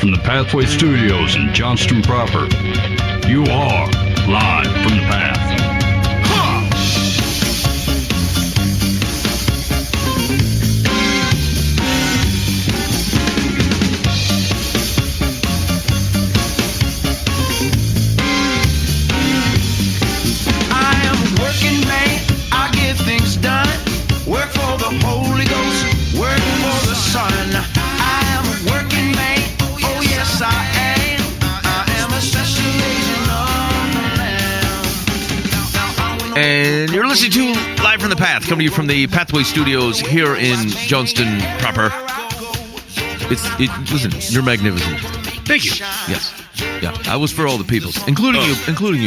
from the Pathway Studios in Johnston proper. You are live from the path. I am a working man. I get things done. Work for the Holy Ghost. Work for the Son. I am a working man. Oh yes, I am. I am a special agent of the Lamb. And you're listening to Live from the Path, coming to you from the Pathway Studios here in Johnston proper. Listen, you're magnificent. Thank you. Yes. Yeah, I was for all the peoples, including you,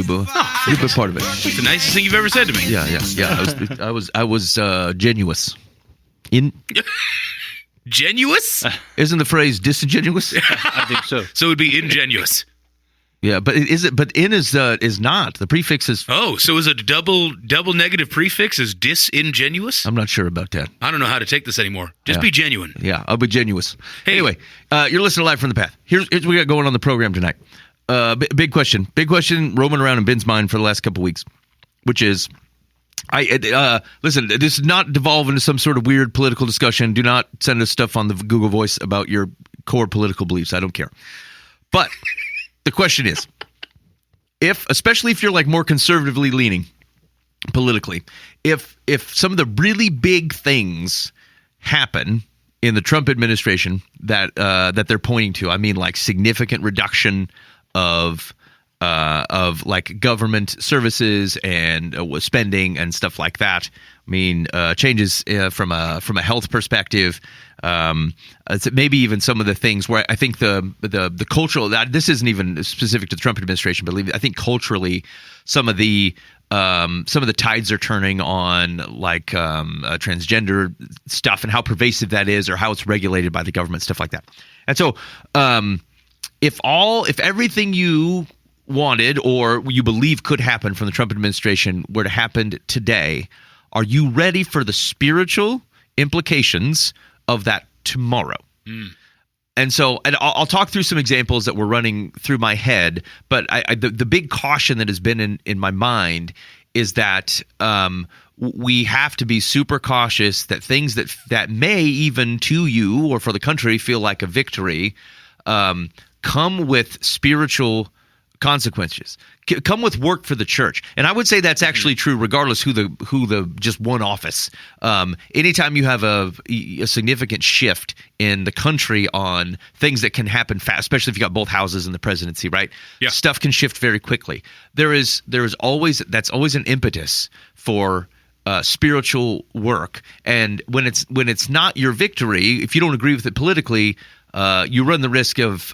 Boo. You've been part of it. It's the nicest thing you've ever said to me. Yeah. I was genuous. Genuous? Isn't the phrase disingenuous? I think so. So it would be ingenuous. Yeah, but in is not. The prefix is. Oh, so is a double negative prefix is disingenuous? I'm not sure about that. I don't know how to take this anymore. Just be genuine. Yeah, I'll be genuous. Hey. Anyway, you're listening to Live from the Path. Here's what we got going on the program tonight. Big question roaming around in Ben's mind for the last couple weeks, which is, listen, this is not devolve into some sort of weird political discussion. Do not send us stuff on the Google Voice about your core political beliefs. I don't care. But the question is, especially if you're like more conservatively leaning politically, if some of the really big things happen in the Trump administration that they're pointing to, I mean, like significant reduction of like government services and spending and stuff like that. I mean, changes from a health perspective. Maybe even some of the things where I think the cultural, this isn't even specific to the Trump administration, but I think culturally some of the tides are turning on, like transgender stuff and how pervasive that is, or how it's regulated by the government, stuff like that. And so, if everything you wanted or you believe could happen from the Trump administration were to happen today, are you ready for the spiritual implications of that tomorrow? And so, and I'll talk through some examples that were running through my head, but the big caution that has been in my mind is that we have to be super cautious that things that may even to you or for the country feel like a victory come with spiritual consequences, come with work for the church. And I would say that's actually true regardless who the just one office. Anytime you have a significant shift in the country on things that can happen fast, especially if you got both houses in the presidency, right? Yeah. Stuff can shift very quickly. There is always an impetus for spiritual work. And when it's not your victory, if you don't agree with it politically, you run the risk of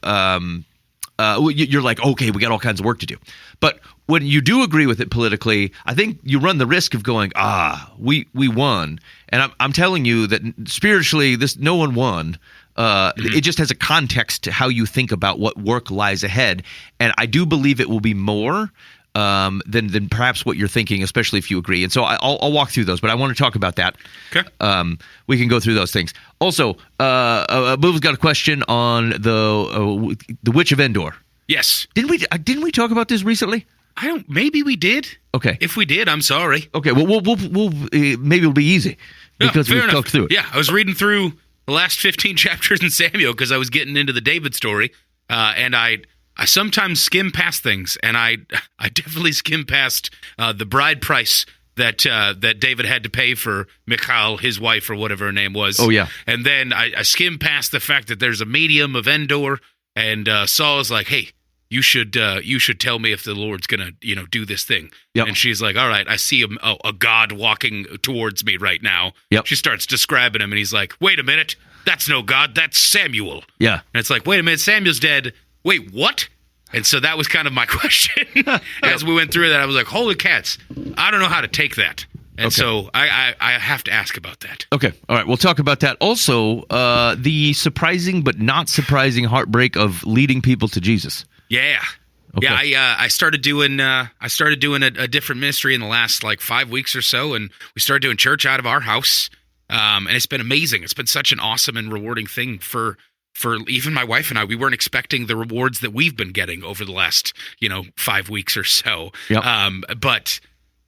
you're like, okay, we got all kinds of work to do. But when you do agree with it politically, I think you run the risk of going, we won. And I'm telling you that spiritually, no one won. It just has a context to how you think about what work lies ahead. And I do believe it will be more than perhaps what you're thinking, especially if you agree. And so I'll walk through those, but I want to talk about that. Okay. We can go through those things. Also, Boo's got a question on the Witch of Endor. Yes. Didn't we talk about this recently? Maybe we did. Okay. If If we did, I'm sorry. Okay. Well, we'll maybe it'll be easy because we've talked through it. Yeah, I was reading through the last 15 chapters in Samuel because I was getting into the David story, and I sometimes skim past things, and I definitely skim past the bride price that David had to pay for Michal, his wife, or whatever her name was. Oh, yeah. And then I skim past the fact that there's a medium of Endor, and Saul is like, hey, you should tell me if the Lord's gonna do this thing. Yep. And she's like, all right, I see a god walking towards me right now. Yep. She starts describing him, and he's like, wait a minute, that's no god, that's Samuel. Yeah. And it's like, wait a minute, Samuel's dead. Wait, what? And so that was kind of my question. As we went through that, I was like, holy cats, I don't know how to take that. And so I have to ask about that. Okay. All right. We'll talk about that. Also, the surprising but not surprising heartbreak of leading people to Jesus. Yeah. Okay. Yeah, I started doing a different ministry in the last 5 weeks or so, and we started doing church out of our house. And it's been amazing. It's been such an awesome and rewarding thing for for even my wife and I, we weren't expecting the rewards that we've been getting over the last, 5 weeks or so. Yep. But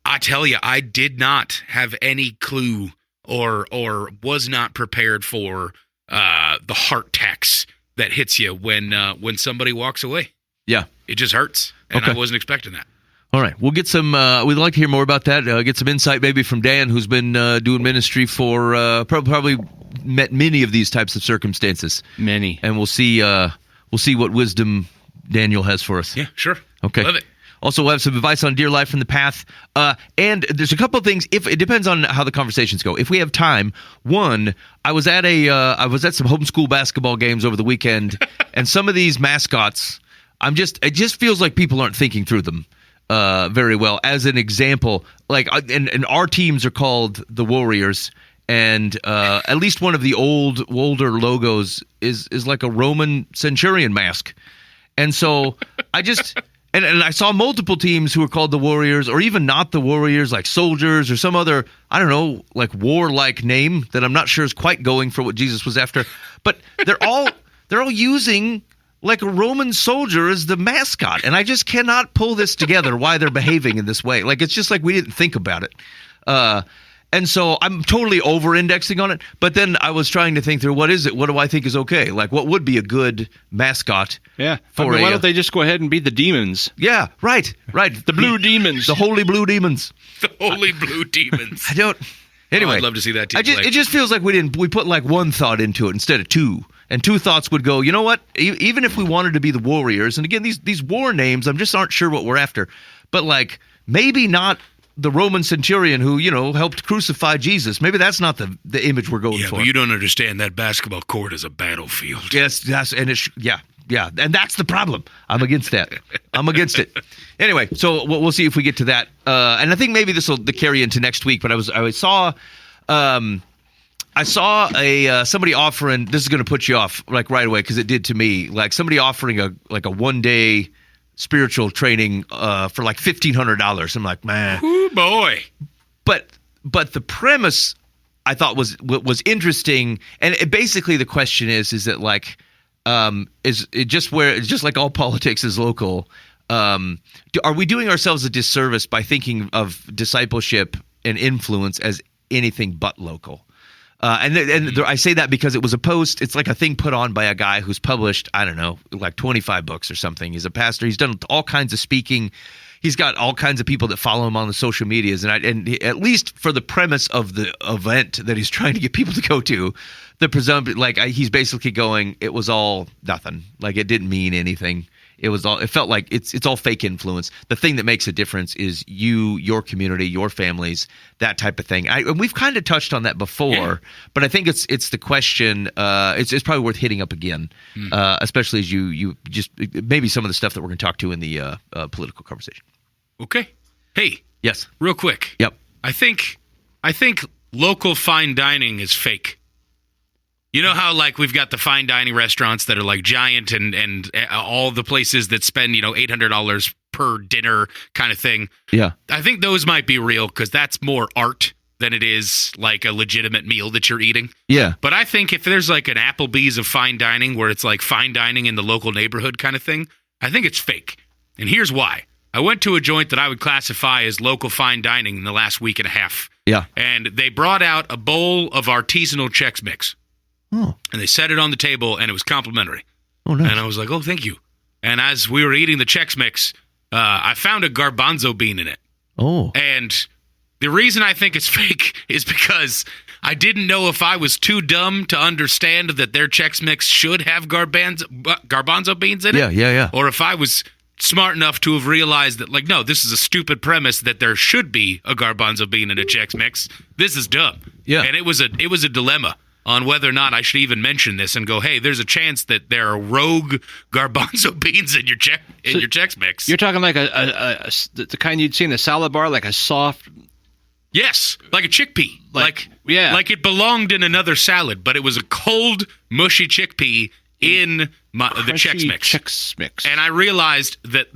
I tell you, I did not have any clue or was not prepared for the heart tax that hits you when somebody walks away. Yeah. It just hurts. And Okay. I wasn't expecting that. All right. We'll get some, we'd like to hear more about that. Get some insight maybe from Dan, who's been doing ministry for probably met many of these types of circumstances. Many. And we'll see what wisdom Daniel has for us. Yeah, sure. Okay. Love it. Also, we'll have some advice on Dear Life from the Path. And there's a couple of things. If it depends on how the conversations go. If we have time, one, I was at some homeschool basketball games over the weekend, and some of these mascots, it just feels like people aren't thinking through them very well. As an example, like, and our teams are called the Warriors, and at least one of the older logos is like a Roman centurion mask, and so I just. And I saw multiple teams who were called the Warriors, or even not the Warriors, like Soldiers or some other, I don't know, like warlike name that I'm not sure is quite going for what Jesus was after. But they're all using like a Roman soldier as the mascot, and I just cannot pull this together why they're behaving in this way. Like, it's just like we didn't think about it. And so I'm totally over-indexing on it. But then I was trying to think through, what is it? What do I think is okay? Like, what would be a good mascot? Yeah. For why don't they just go ahead and be the demons? Yeah, right. The blue demons. The holy blue demons. The holy blue demons. I don't. Anyway, I'd love to see that team it just feels like we put like one thought into it instead of two. And two thoughts would go, you know what? Even if we wanted to be the Warriors, and again, these war names, I'm just aren't sure what we're after. But like, maybe not the Roman centurion who, helped crucify Jesus. Maybe that's not the image we're going for. But you don't understand, that basketball court is a battlefield. Yes, yeah, and that's the problem. I'm against that. I'm against it. Anyway, so we'll see if we get to that. And I think maybe this will carry into next week. But I saw somebody offering. This is going to put you off like right away because it did to me. Like somebody offering a 1-day spiritual training for like $1,500. I'm like, man. Ooh, boy. But the premise I thought was interesting, and basically the question is that like, is it just like all politics is local? Are we doing ourselves a disservice by thinking of discipleship and influence as anything but local? And I say that because it was a post. It's like a thing put on by a guy who's published, I don't know, like 25 books or something. He's a pastor. He's done all kinds of speaking. He's got all kinds of people that follow him on the social medias. And at least for the premise of the event that he's trying to get people to go to, the presumption, like he's basically going, it was all nothing. Like it didn't mean anything. It felt like it's all fake influence. The thing that makes a difference is you, your community, your families, that type of thing. And we've kind of touched on that before, but I think it's the question. It's probably worth hitting up again, especially as you just maybe some of the stuff that we're going to talk to in the political conversation. Okay. Hey. Yes. Real quick. Yep. I think local fine dining is fake. You know how like we've got the fine dining restaurants that are like giant and all the places that spend, $800 per dinner kind of thing. Yeah. I think those might be real because that's more art than it is like a legitimate meal that you're eating. Yeah. But I think if there's like an Applebee's of fine dining where it's like fine dining in the local neighborhood kind of thing, I think it's fake. And here's why. I went to a joint that I would classify as local fine dining in the last week and a half. Yeah. And they brought out a bowl of artisanal Chex Mix. Oh. And they set it on the table, and it was complimentary. Oh, nice. And I was like, oh, thank you. And as we were eating the Chex Mix, I found a garbanzo bean in it. Oh. And the reason I think it's fake is because I didn't know if I was too dumb to understand that their Chex Mix should have garbanzo beans in it. Yeah. Or if I was smart enough to have realized that, like, no, this is a stupid premise that there should be a garbanzo bean in a Chex Mix. This is dumb. Yeah. And it was a dilemma on whether or not I should even mention this and go, hey, there's a chance that there are rogue garbanzo beans in your Chex Mix. You're talking like the kind you'd see in a salad bar, like a soft. Yes, like a chickpea. Like it belonged in another salad, but it was a cold, mushy chickpea in the Chex Mix. Chex Mix. And I realized that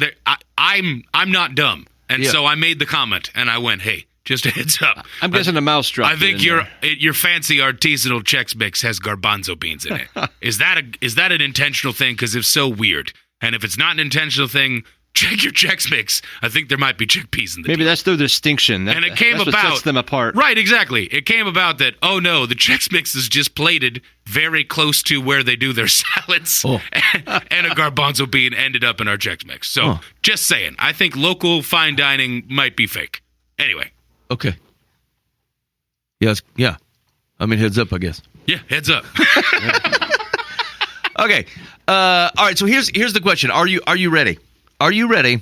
I'm not dumb. And so I made the comment, and I went, hey, Just a heads up. I'm guessing a mouse dropped. I think it in there. your fancy artisanal Chex Mix has garbanzo beans in it. Is that an intentional thing? Because if so, weird. And if it's not an intentional thing, check your Chex Mix. I think there might be chickpeas in the Maybe deal. that's their distinction. And it came that's about what sets them apart. Right, exactly. It came about that, oh no, the Chex Mix is just plated very close to where they do their salads, and a garbanzo bean ended up in our Chex Mix. So just saying, I think local fine dining might be fake. Anyway. Okay. Yes. Yeah. I mean, heads up, I guess. Yeah, heads up. Okay. All right. So here's the question: Are you ready? Are you ready?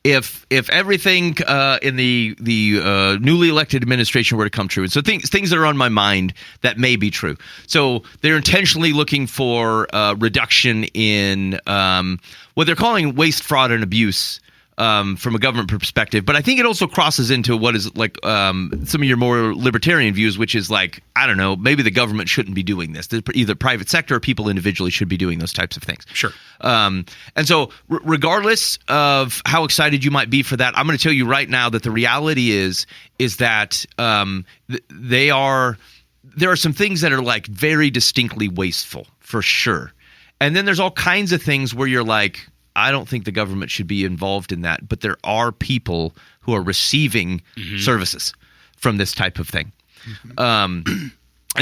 If everything in the newly elected administration were to come true, and so things that are on my mind that may be true. So they're intentionally looking for reduction in what they're calling waste, fraud, and abuse. From a government perspective, but I think it also crosses into what is like some of your more libertarian views, which is like, I don't know, maybe the government shouldn't be doing this. Either private sector or people individually should be doing those types of things. Sure. And so regardless of how excited you might be for that, I'm going to tell you right now that the reality is that there are some things that are like very distinctly wasteful for sure. And then there's all kinds of things where you're like, I don't think the government should be involved in that, but there are people who are receiving services from this type of thing. And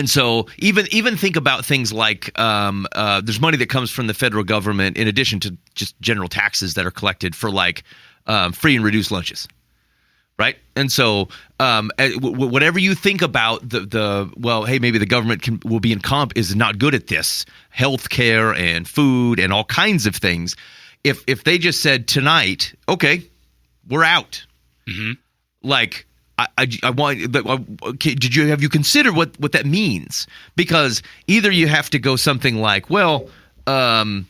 so even think about things like there's money that comes from the federal government in addition to just general taxes that are collected for like free and reduced lunches. Right. And so whatever you think about well, hey, maybe the government will be is not good at this, healthcare and food and all kinds of things. If they just said tonight, okay, we're out. Like I want. Have you considered what that means? Because either you have to go something like, well, we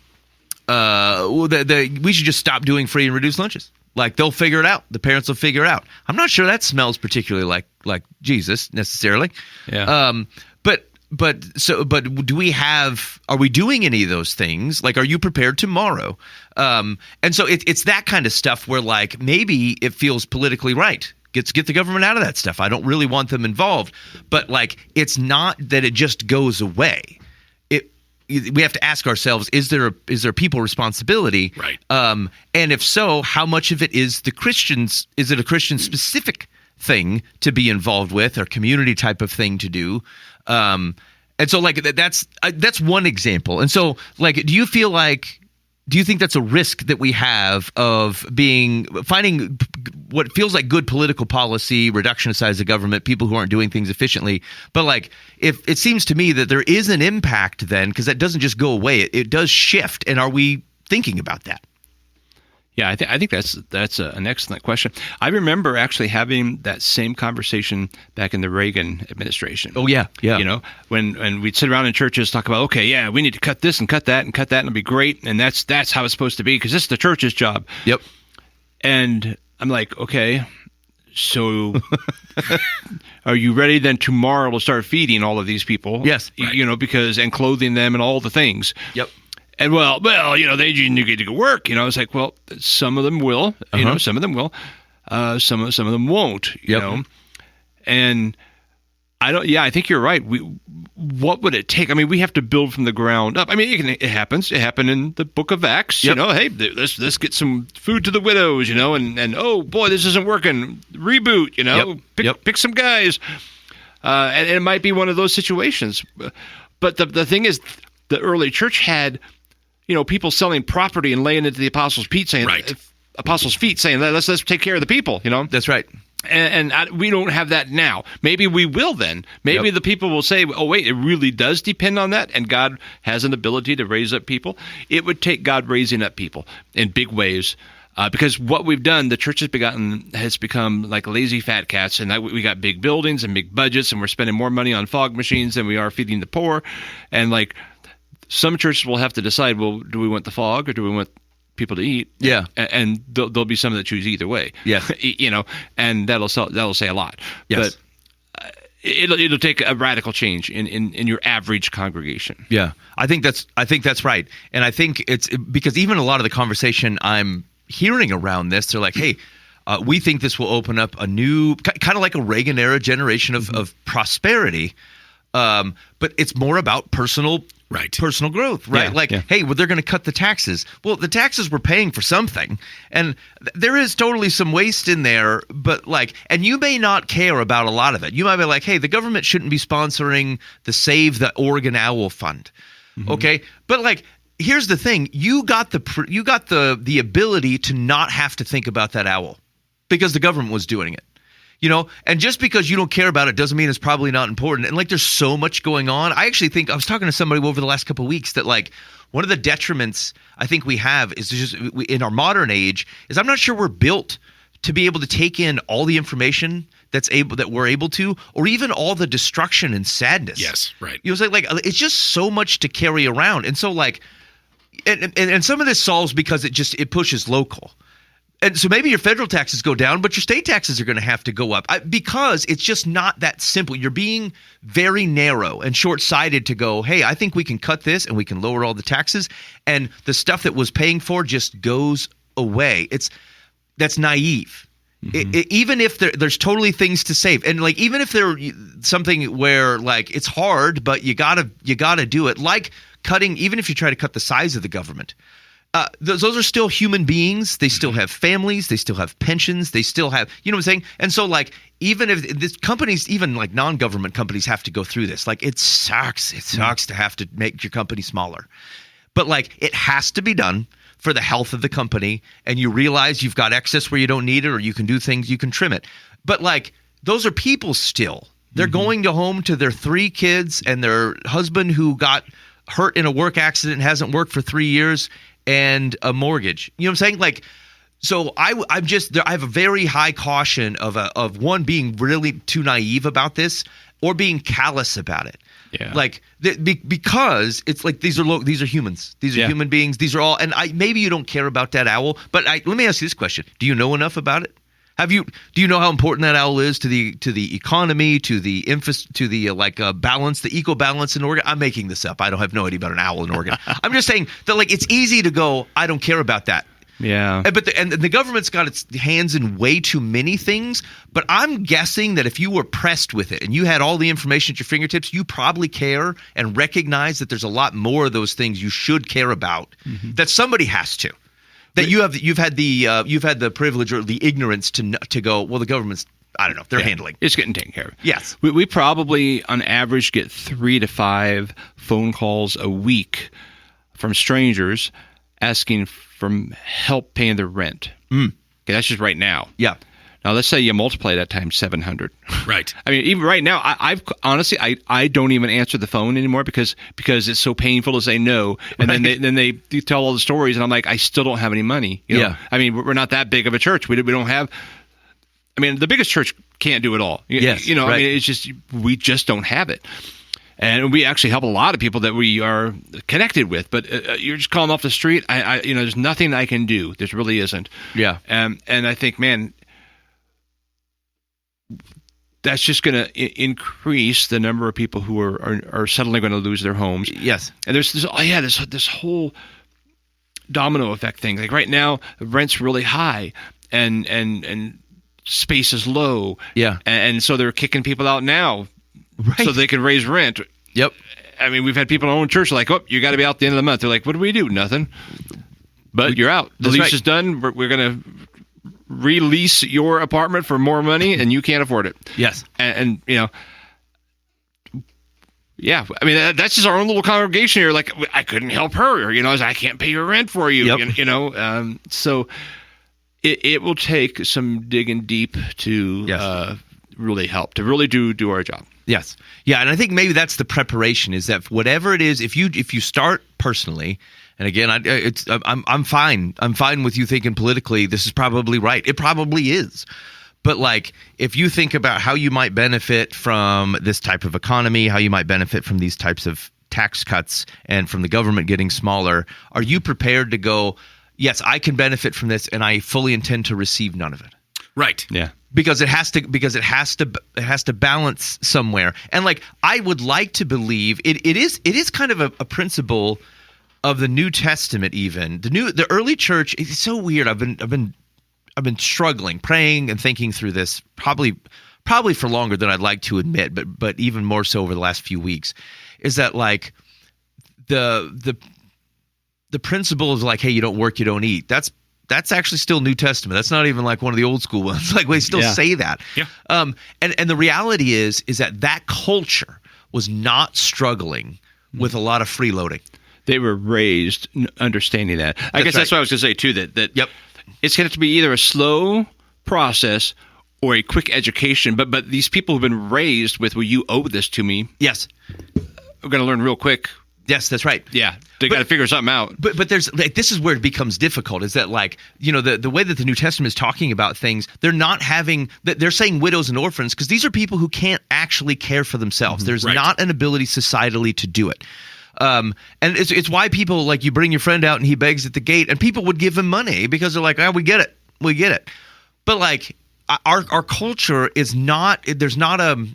should just stop doing free and reduced lunches. Like they'll figure it out. The parents will figure it out. I'm not sure that smells particularly like Jesus necessarily. Yeah. But do we are we doing any of those things? Like, are you prepared tomorrow? And so it's that kind of stuff where like maybe it feels politically right. Get the government out of that stuff. I don't really want them involved. But like, it's not that it just goes away. We have to ask ourselves, is there a people responsibility? Right. And if so, how much of it is the Christians? Is it a Christian specific thing to be involved with, or community type of thing to do? And so like that's one example. And so like, do you think that's a risk that we have of finding what feels like good political policy, reduction of size of government, people who aren't doing things efficiently? But like, if it seems to me that there is an impact then, because that doesn't just go away, it does shift. And are we thinking about that? Yeah, I think that's an excellent question. I remember actually having that same conversation back in the Reagan administration. Oh yeah. You know, when we'd sit around in churches talk about, okay, yeah, we need to cut this and cut that and cut that, and it'll be great, and that's how it's supposed to be because this is the church's job. Yep. And I'm like, okay, so are you ready? Then tomorrow we'll start feeding all of these people. Yes. You know, and clothing them and all the things. Yep. And well, you know, they need to go work. You know, it's like, well, some of them will. You know, some of them will. Some of them won't. You know, and I don't. Yeah, I think you're right. What would it take? I mean, we have to build from the ground up. I mean, it happens. It happened in the Book of Acts. You know, hey, let's get some food to the widows. You know, and oh boy, this isn't working. Reboot. You know, pick some guys. And it might be one of those situations. But the thing is, the early church had, you know, people selling property and laying it at the apostles' feet, saying, let's take care of the people. You know, that's right. And we don't have that now. Maybe we will then. Maybe the people will say, oh, wait, it really does depend on that, and God has an ability to raise up people. It would take God raising up people in big ways. Because what we've done, the church has become like lazy fat cats, and we got big buildings and big budgets, and we're spending more money on fog machines than we are feeding the poor. And like some churches will have to decide, well, do we want the fog or do we want people to eat? Yeah. And there'll be some that choose either way. Yeah. You know, and that'll say a lot. Yes. But it'll take a radical change in your average congregation. Yeah. I think that's right. And I think it's because even a lot of the conversation I'm hearing around this, they're like, hey, We think this will open up a new, kind of like a Reagan era generation of prosperity. But it's more about personal growth, right? Hey, well, they're going to cut the taxes. Well, the taxes we're paying for something, and there is totally some waste in there. But and you may not care about a lot of it. You might be like, hey, the government shouldn't be sponsoring the Save the Oregon Owl Fund, okay? But here's the thing: you got the ability to not have to think about that owl because the government was doing it. And just because you don't care about it doesn't mean it's probably not important. And there's so much going on. I actually think I was talking to somebody over the last couple of weeks that one of the detriments I think we have is just in our modern age is I'm not sure we're built to be able to take in all the information that we're able to, or even all the destruction and sadness. Yes, right. It's just so much to carry around. And so and some of this solves because it pushes local. And so maybe your federal taxes go down, but your state taxes are going to have to go up because it's just not that simple. You're being very narrow and short-sighted to go, hey, I think we can cut this and we can lower all the taxes, and the stuff that was paying for just goes away. That's naive. Even if there's totally things to save, and even if there's something where it's hard, but you gotta do it. Like cutting, even if you try to cut the size of the government. Those are still human beings. They still have families. They still have pensions. They still have, you know what I'm saying? And so even if this companies, even non-government companies have to go through this, it sucks. It sucks to have to make your company smaller. But it has to be done for the health of the company. And you realize you've got excess where you don't need it, or you can do things, you can trim it. But those are people still. They're going home to their 3 kids and their husband who got hurt in a work accident and hasn't worked for 3 years. And a mortgage, you know what I'm saying? So I have a very high caution of one being really too naive about this or being callous about it. Yeah. Because it's these are humans. These are human beings. These are all. And maybe you don't care about that owl, but let me ask you this question: do you know enough about it? Do you know how important that owl is to the economy, to the balance, the eco balance in Oregon? I'm making this up. I don't have no idea about an owl in Oregon. I'm just saying that it's easy to go, I don't care about that. Yeah. But the government's got its hands in way too many things. But I'm guessing that if you were pressed with it and you had all the information at your fingertips, you probably care and recognize that there's a lot more of those things you should care about. That somebody has to. That you've had the privilege or the ignorance to go, well, the government's, I don't know, they're handling. It's getting taken care of. Yes. We probably on average get 3 to 5 phone calls a week from strangers asking for help paying their rent. Okay, that's just right now. Yeah. Now let's say you multiply that times 700. Right. I mean, even right now, I've honestly, I don't even answer the phone anymore because it's so painful to say no, and then they tell all the stories, and I'm like, I still don't have any money. Yeah. I mean, we're not that big of a church. We don't have. I mean, the biggest church can't do it all. Yes. Right. I mean, it's just we just don't have it. And we actually help a lot of people that we are connected with, but you're just calling off the street. There's nothing I can do. There really isn't. Yeah. And I think, man, that's just going to increase the number of people who are suddenly going to lose their homes. Yes. And there's this whole domino effect thing. Right now, the rent's really high and space is low. Yeah. And so they're kicking people out now. Right. So they can raise rent. Yep. I mean, we've had people in our own church you got to be out at the end of the month. They're like, what do we do? Nothing. But you're out. The lease is done. We're going to release your apartment for more money, and you can't afford it. Yes. And yeah. I mean, that's just our own little congregation here. I couldn't help her. I can't pay your rent for you. Yep. So it will take some digging deep to really help, to really do our job. Yes. Yeah, and I think maybe that's the preparation, is that whatever it is, if you start personally, and again, I'm fine. I'm fine with you thinking politically this is probably right. It probably is. But if you think about how you might benefit from this type of economy, how you might benefit from these types of tax cuts and from the government getting smaller, are you prepared to go, yes, I can benefit from this and I fully intend to receive none of it? Right. Yeah. Because it has to balance somewhere. And I would like to believe it is kind of a principle of the New Testament. Even the early church is so weird. I've been been struggling, praying and thinking through this probably for longer than I'd like to admit, but even more so over the last few weeks, is that like the principle is like, hey, you don't work, you don't eat. That's actually still New Testament. That's not even like one of the old school ones. Like we still say that. Yeah. And the reality is that culture was not struggling with a lot of freeloading. They were raised understanding that. I guess that's what I was going to say too. That Yep. It's going to have to be either a slow process or a quick education. But these people who've been raised with, well, you owe this to me. Yes. We're going to learn real quick. Yes, that's right. Yeah, they got to figure something out. But there's like, this is where it becomes difficult. Is that like, you know, the way that the New Testament is talking about things, they're saying widows and orphans because these are people who can't actually care for themselves. There's not an ability societally to do it. And it's why people, like, you bring your friend out and he begs at the gate and people would give him money because they're like, oh, we get it. But like our culture is not, there's not a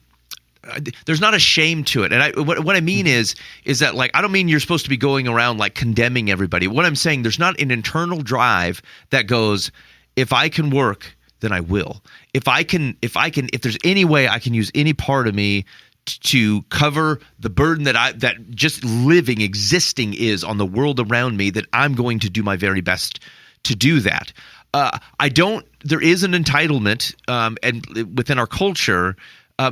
shame to it. And what I mean is that, like, I don't mean you're supposed to be going around like condemning everybody. What I'm saying, there's not an internal drive that goes, if I can work, then I will. If there's any way I can use any part of me to cover the burden that just existing is on the world around me, that I'm going to do my very best to do that. There is an entitlement and within our culture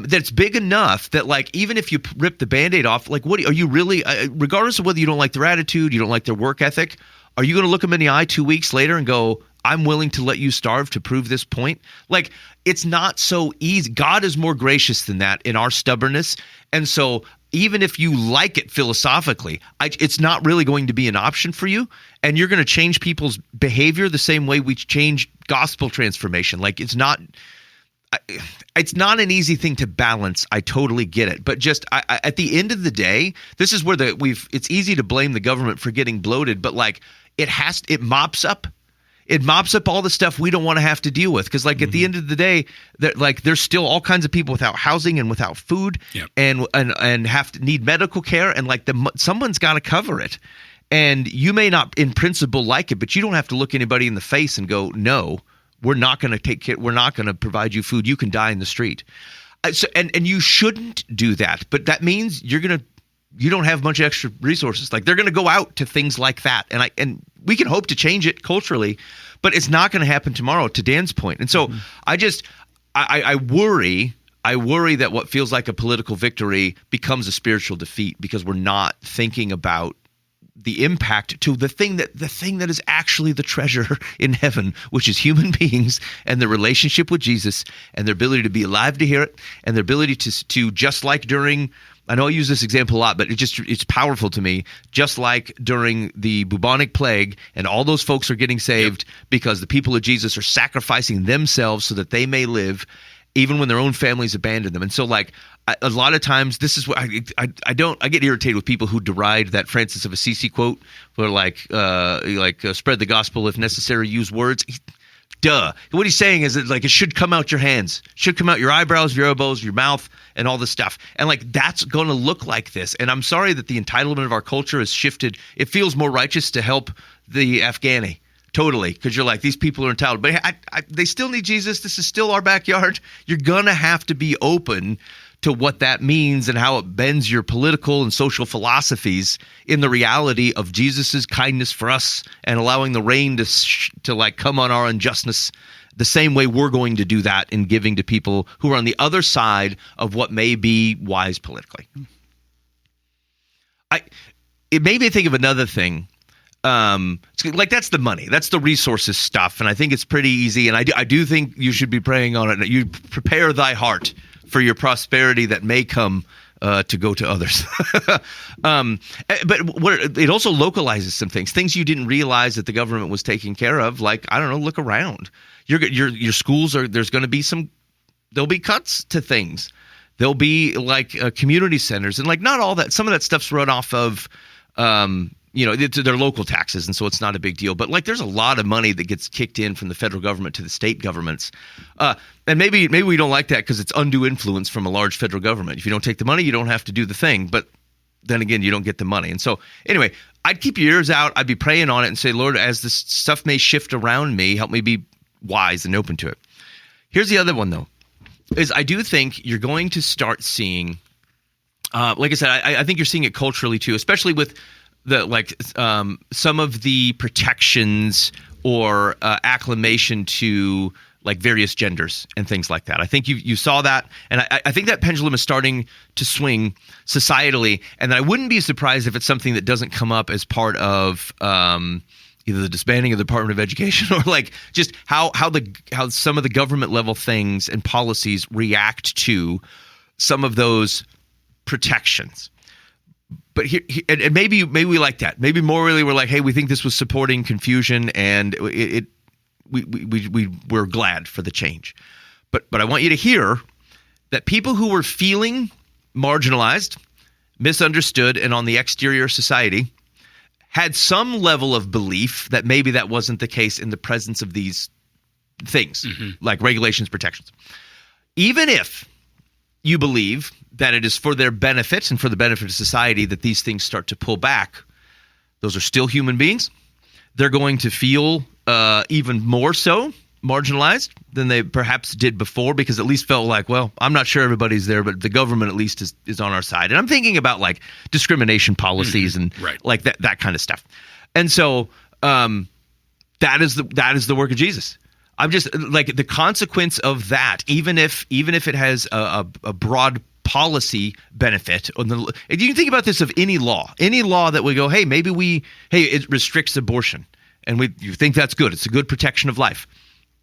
that's big enough that, like, even if you rip the Band-Aid off, like, what are you really, regardless of whether you don't like their attitude, you don't like their work ethic, are you going to look them in the eye 2 weeks later and go, I'm willing to let you starve to prove this point? Like, it's not so easy. God is more gracious than that in our stubbornness. And so even if you like it philosophically, it's not really going to be an option for you. And you're going to change people's behavior the same way we change gospel transformation. Like, it's not an easy thing to balance. I totally get it. But just at the end of the day, this is where it's easy to blame the government for getting bloated, but like it mops up all the stuff we don't want to have to deal with. Because like at the end of the day, there's still all kinds of people without housing and without food and need medical care, and like someone's got to cover it. And you may not in principle like it, but you don't have to look anybody in the face and go, no, we're not going to take care. We're not going to provide you food. You can die in the street. And you shouldn't do that. But that means you don't have much extra resources. Like, they're going to go out to things like that. And we can hope to change it culturally, but it's not going to happen tomorrow, to Dan's point. And so I worry that what feels like a political victory becomes a spiritual defeat because we're not thinking about the impact to the thing that is actually the treasure in heaven, which is human beings and their relationship with Jesus and their ability to be alive to hear it, and their ability to just like during, I know I use this example a lot, but it's powerful to me. Just like during the bubonic plague, and all those folks are getting saved because the people of Jesus are sacrificing themselves so that they may live, even when their own families abandon them. And so, like, a lot of times, this is what I get irritated with people who deride that Francis of Assisi quote, where spread the gospel if necessary, use words. Duh. What he's saying is that, like, it should come out your hands, should come out your eyebrows, your elbows, your mouth, and all this stuff. And like, that's going to look like this. And I'm sorry that the entitlement of our culture has shifted. It feels more righteous to help the Afghani. Totally, because you're like, these people are entitled. But they still need Jesus. This is still our backyard. You're going to have to be open to what that means and how it bends your political and social philosophies in the reality of Jesus's kindness for us and allowing the rain to like come on our injustice the same way we're going to do that in giving to people who are on the other side of what may be wise politically. It made me think of another thing. Like, that's the money, that's the resources stuff, and I think it's pretty easy, and I do think you should be praying on it. You prepare thy heart for your prosperity that may come to go to others. But it also localizes some things you didn't realize that the government was taking care of. Like, I don't know, look around. Your schools there'll be cuts to things. There'll be like community centers, and like, not all that. Some of that stuff's run off of they're local taxes, and so it's not a big deal. But like, there's a lot of money that gets kicked in from the federal government to the state governments, and maybe we don't like that because it's undue influence from a large federal government. If you don't take the money, you don't have to do the thing. But then again, you don't get the money. And so anyway, I'd keep your ears out. I'd be praying on it and say, Lord, as this stuff may shift around me, help me be wise and open to it. Here's the other one, though, is I do think you're going to start seeing, like I said, I think you're seeing it culturally too, especially with some of the protections or acclamation to like various genders and things like that. I think you saw that, and I think that pendulum is starting to swing societally, and I wouldn't be surprised if it's something that doesn't come up as part of either the disbanding of the Department of Education or like just how some of the government level things and policies react to some of those protections. But here and maybe we like that. Maybe morally we're like, hey, we think this was supporting confusion, and we're glad for the change. But I want you to hear that people who were feeling marginalized, misunderstood, and on the exterior of society had some level of belief that maybe that wasn't the case in the presence of these things, like regulations, protections. Even if you believe that it is for their benefit and for the benefit of society that these things start to pull back, those are still human beings. They're going to feel even more so marginalized than they perhaps did before, because at least felt like, well, I'm not sure everybody's there, but the government at least is on our side. And I'm thinking about like discrimination policies and like that kind of stuff. And so that is the work of Jesus. I'm just like the consequence of that, even if it has a broad policy benefit on the. You can think about this of any law that we go, hey, it restricts abortion, and you think that's good. It's a good protection of life.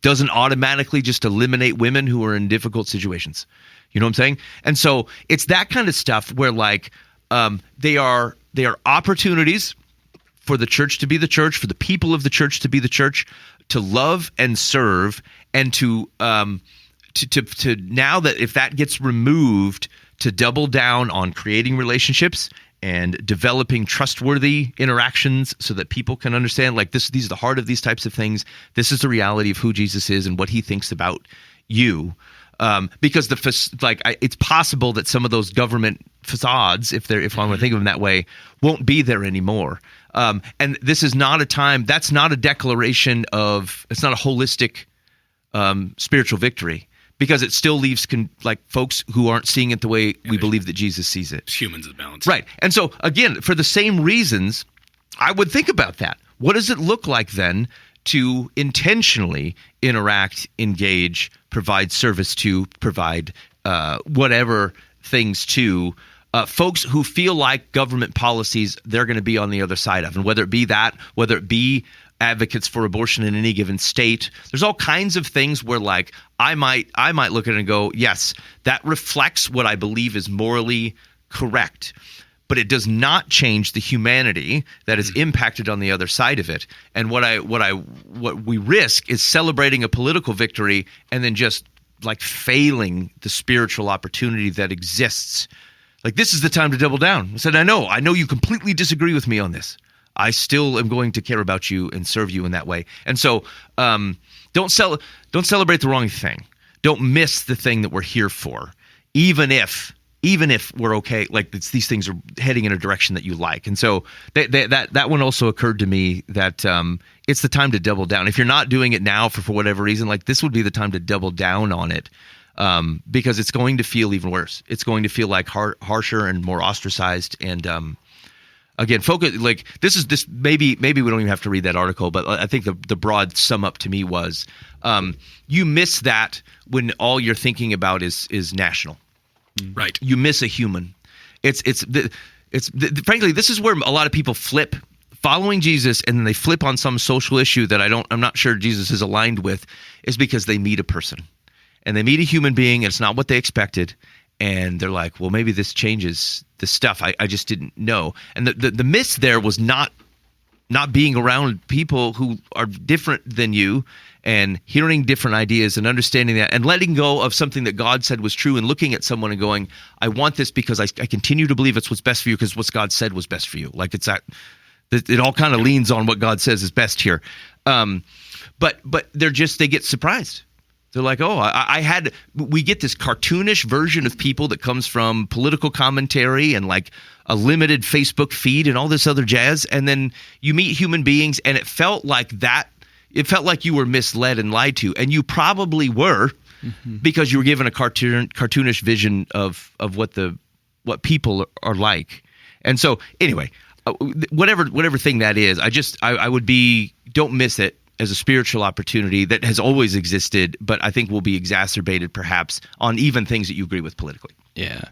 Doesn't automatically just eliminate women who are in difficult situations. You know what I'm saying? And so it's that kind of stuff where like they are opportunities for the church to be the church, for the people of the church to be the church, to love and serve, and to now that if that gets removed, to double down on creating relationships and developing trustworthy interactions so that people can understand like these are the heart of these types of things. This is the reality of who Jesus is and what he thinks about you. Because it's possible that some of those government facades, if I'm going to think of them that way, won't be there anymore. And this is not a time. That's not a declaration of. It's not a holistic spiritual victory, because it still leaves folks who aren't seeing it the way we believe that Jesus sees it. It's humans as balance, right? And so again, for the same reasons, I would think about that. What does it look like then to intentionally interact, engage, provide service to, provide whatever things to folks who feel like government policies they're going to be on the other side of, and whether it be advocates for abortion in any given state. There's all kinds of things where like I might look at it and go, yes, that reflects what I believe is morally correct. But it does not change the humanity that is impacted on the other side of it. And what we risk is celebrating a political victory and then just like failing the spiritual opportunity that exists. Like, this is the time to double down. I said, I know you completely disagree with me on this. I still am going to care about you and serve you in that way. And so don't celebrate the wrong thing. Don't miss the thing that we're here for, even if we're okay, like these things are heading in a direction that you like. And so that one also occurred to me that it's the time to double down. If you're not doing it now for whatever reason, like this would be the time to double down on it, because it's going to feel even worse. It's going to feel like harsher and more ostracized. And again, focus like this. Maybe we don't even have to read that article, but I think the broad sum up to me was you miss that when all you're thinking about is national. Right. You miss a human. Frankly, this is where a lot of people flip following Jesus, and then they flip on some social issue that I'm not sure Jesus is aligned with, is because they meet a person and they meet a human being and it's not what they expected. And they're like, well, maybe this changes the stuff. I just didn't know. And the miss there was not being around people who are different than you and hearing different ideas and understanding that and letting go of something that God said was true and looking at someone and going, I want this because I continue to believe it's what's best for you because what God said was best for you. Like it's that it all kind of leans on what God says is best here. But they get surprised. They're like, oh, we get this cartoonish version of people that comes from political commentary and like a limited Facebook feed and all this other jazz. And then you meet human beings and it felt like that It felt like you were misled and lied to, and you probably were, because you were given a cartoonish vision of what people are like. And so anyway, whatever thing that is, I would be, don't miss it as a spiritual opportunity that has always existed, but I think will be exacerbated perhaps on even things that you agree with politically. Yeah.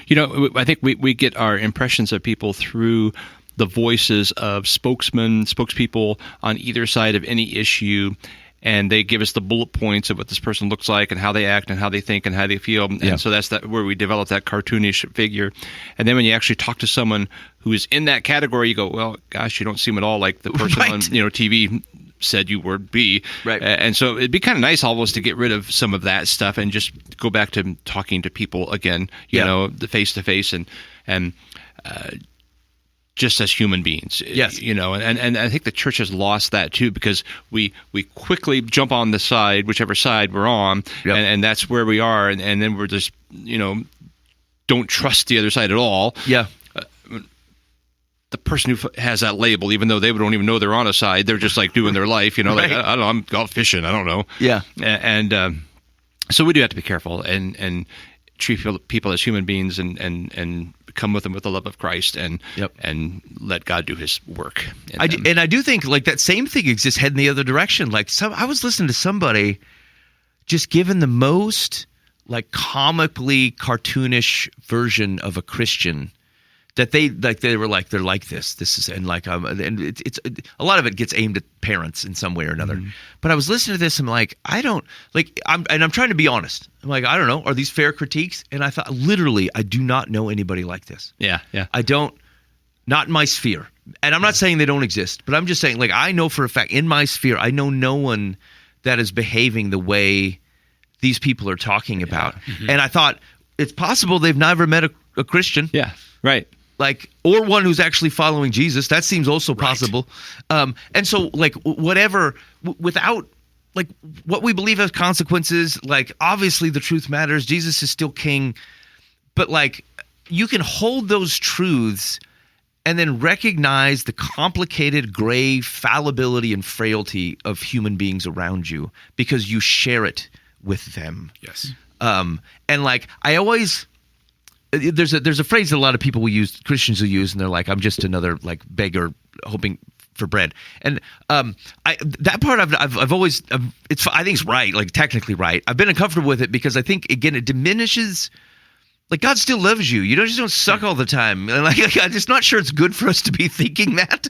You know, I think we get our impressions of people through the voices of spokespeople on either side of any issue, and they give us the bullet points of what this person looks like and how they act and how they think and how they feel. And so that's where we develop that cartoonish figure. And then when you actually talk to someone who is in that category, you go, well, gosh, you don't seem at all like the person on TV said you would be. Right. And so it'd be kind of nice almost to get rid of some of that stuff and just go back to talking to people again, you know, the face-to-face and just as human beings. Yes. You know, and I think the church has lost that too, because we quickly jump on the side, whichever side we're on, and that's where we are, and then we're just, you know, don't trust the other side at all. Yeah. The person who has that label, even though they don't even know they're on a side, they're just like doing their life, you know, like, I don't know, I'm out fishing, I don't know. Yeah. And so we do have to be careful and treat people as human beings and come with them with the love of Christ and let God do his work. I do think like that same thing exists heading the other direction. Like I was listening to somebody just given the most like comically cartoonish version of a Christian that they were like, they're like this is, and like, and it's a lot of it gets aimed at parents in some way or another. But I was listening to this, I'm like, I don't like, I'm trying to be honest. I'm like, I don't know, are these fair critiques? And I thought, literally, I do not know anybody like this. Yeah. I don't, not in my sphere. And I'm not saying they don't exist, but I'm just saying, like, I know for a fact in my sphere, I know no one that is behaving the way these people are talking about. And I thought it's possible they've never met a Christian. Yeah. Right. Like, or one who's actually following Jesus. That seems also possible. And so, like, whatever, without, like, what we believe has consequences, like, obviously the truth matters. Jesus is still king. But, like, you can hold those truths and then recognize the complicated, gray fallibility and frailty of human beings around you because you share it with them. Yes. And, like, I always... There's a phrase that a lot of people will use, Christians will use, and they're like, I'm just another like beggar hoping for bread. And that part I've always I think it's right, like technically right. I've been uncomfortable with it because I think again it diminishes. Like God still loves you. You just don't suck all the time. And like I'm just not sure it's good for us to be thinking that.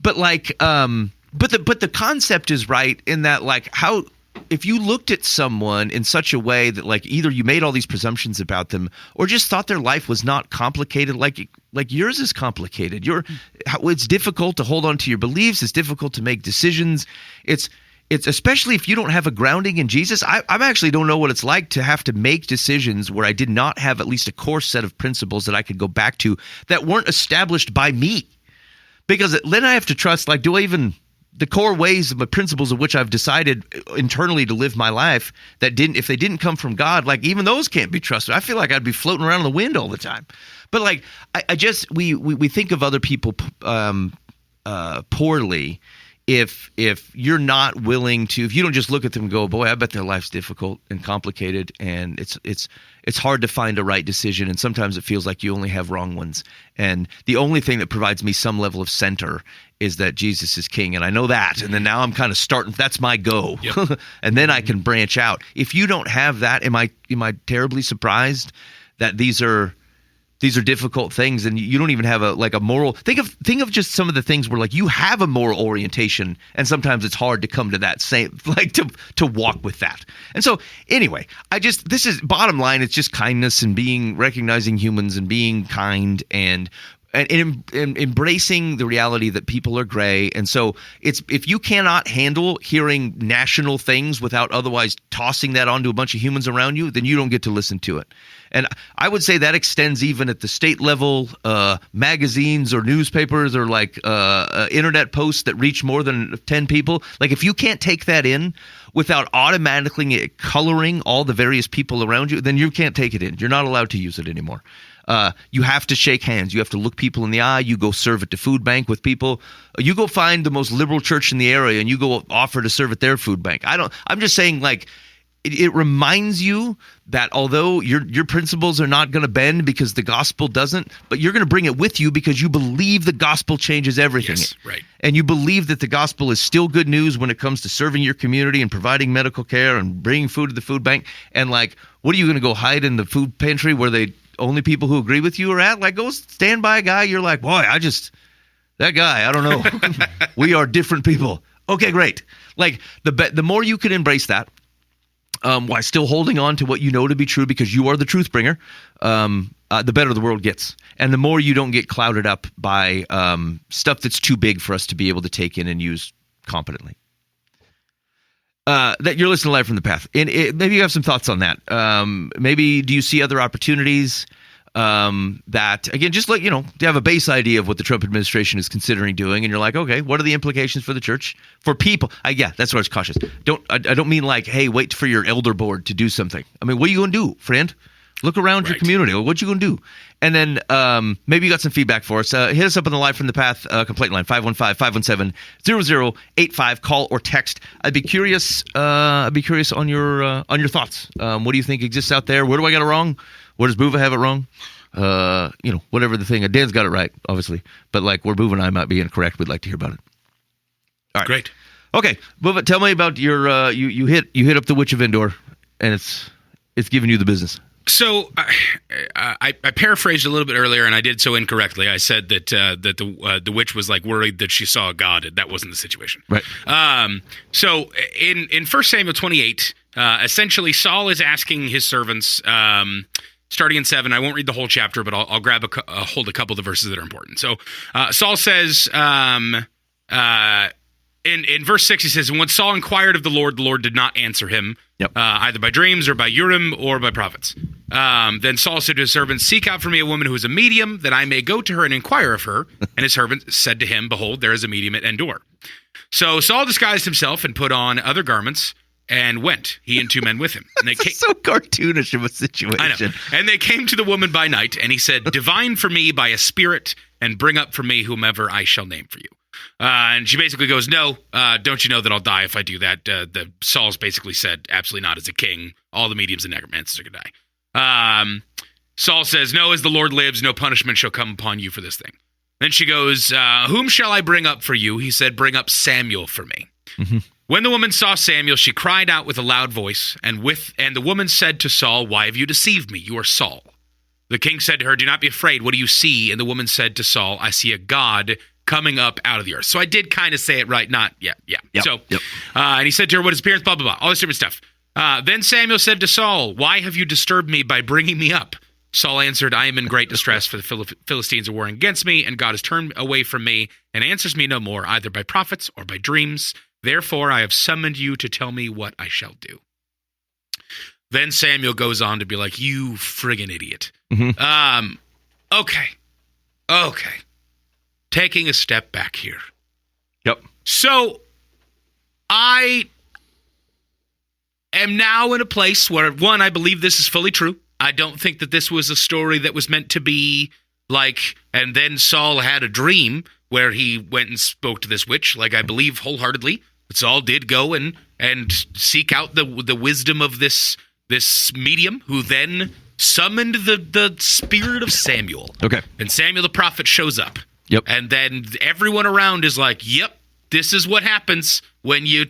But the concept is right in that like how. If you looked at someone in such a way that like either you made all these presumptions about them or just thought their life was not complicated like yours is complicated. It's difficult to hold on to your beliefs. It's difficult to make decisions. It's especially if you don't have a grounding in Jesus. I actually don't know what it's like to have to make decisions where I did not have at least a core set of principles that I could go back to that weren't established by me. Because then I have to trust, like, do I even... the core ways of the principles of which I've decided internally to live my life that if they didn't come from God, like even those can't be trusted. I feel like I'd be floating around in the wind all the time. But like, we think of other people poorly if you're not willing to, if you don't just look at them and go, boy, I bet their life's difficult and complicated and it's hard to find a right decision. And sometimes it feels like you only have wrong ones. And the only thing that provides me some level of center is that Jesus is king. And I know that. And then now I'm kind of starting, that's my go. Yep. And then I can branch out. If you don't have that, am I terribly surprised that these are difficult things and you don't even have a moral, think of just some of the things where like you have a moral orientation and sometimes it's hard to come to that same, like to walk with that. And so anyway, this is bottom line. It's just kindness and recognizing humans and being kind and embracing the reality that people are gray. And so if you cannot handle hearing national things without otherwise tossing that onto a bunch of humans around you, then you don't get to listen to it. And I would say that extends even at the state level, magazines or newspapers or like internet posts that reach more than 10 people. Like if you can't take that in without automatically coloring all the various people around you, then you can't take it in. You're not allowed to use it anymore. You have to shake hands. You have to look people in the eye. You go serve at the food bank with people. You go find the most liberal church in the area and you go offer to serve at their food bank. I'm just saying, like, it reminds you that although your principles are not going to bend because the gospel doesn't, but you're going to bring it with you because you believe the gospel changes everything. Yes, right. And you believe that the gospel is still good news when it comes to serving your community and providing medical care and bringing food to the food bank. And like, what are you going to go hide in the food pantry where only people who agree with you are at? Like, go stand by a guy. You're like, boy, that guy, I don't know. We are different people. Okay, great. Like the more you can embrace that, while still holding on to what you know to be true because you are the truth bringer, the better the world gets. And the more you don't get clouded up by stuff that's too big for us to be able to take in and use competently. That you're listening to Live from the Path. And maybe you have some thoughts on that. Maybe do you see other opportunities that, again, just like, to have a base idea of what the Trump administration is considering doing, and you're like, okay, what are the implications for the church, for people? That's why I was cautious. I don't mean like, hey, wait for your elder board to do something. I mean, what are you going to do, friend? Look around your community. What you going to do? And then maybe you got some feedback for us. Hit us up on the Live from the Path complaint line, 515-517-0085. Call or text. I'd be curious on your thoughts. What do you think exists out there? Where do I get it wrong? Where does Buva have it wrong? Whatever the thing. Dan's got it right, obviously. But like where Buva and I might be incorrect, we'd like to hear about it. All right. Great. Okay, Buva, tell me about your you hit up the Witch of Endor, and it's giving you the business. So I paraphrased a little bit earlier, and I did so incorrectly. I said that the witch was like worried that she saw a god. That wasn't the situation. Right. So in 1 Samuel 28, essentially Saul is asking his servants, starting in 7. I won't read the whole chapter, but I'll grab hold a couple of the verses that are important. So Saul says. In verse 6, he says, "And when Saul inquired of the Lord did not answer him, either by dreams or by Urim or by prophets. Then Saul said to his servants, 'Seek out for me a woman who is a medium, that I may go to her and inquire of her.' And his servant said to him, 'Behold, there is a medium at Endor.' So Saul disguised himself and put on other garments and went, he and 2 men with him. And they came, so cartoonish of a situation. I know. And they came to the woman by night, and he said, 'Divine for me by a spirit, and bring up for me whomever I shall name for you.' And she basically goes, 'No, don't you know that I'll die if I do that?' The Saul's basically said, 'Absolutely not. As a king, all the mediums and necromancers are going to die.' Saul says, 'No, as the Lord lives, no punishment shall come upon you for this thing.' Then she goes, 'Whom shall I bring up for you?' He said, 'Bring up Samuel for me.' Mm-hmm. When the woman saw Samuel, she cried out with a loud voice, and the woman said to Saul, 'Why have you deceived me? You are Saul.' The king said to her, 'Do not be afraid. What do you see?' And the woman said to Saul, 'I see a god coming up out of the earth.'" So I did kind of say it right, not yeah. And he said to her, "What is appearance?" Blah, blah, blah, all this different stuff. Then Samuel said to Saul, "Why have you disturbed me by bringing me up?" Saul answered, "I am in great distress, for the Philistines are warring against me, and God has turned away from me and answers me no more, either by prophets or by dreams. Therefore I have summoned you to tell me what I shall do." Then Samuel goes on to be like, "You friggin' idiot." Mm-hmm. Okay. Taking a step back here. Yep. So I am now in a place where, one, I believe this is fully true. I don't think that this was a story that was meant to be like, and then Saul had a dream where he went and spoke to this witch. Like, I believe wholeheartedly that Saul did go and seek out the wisdom of this medium, who then summoned the spirit of Samuel. Okay. And Samuel the prophet shows up. Yep. And then everyone around is like, "Yep, this is what happens when you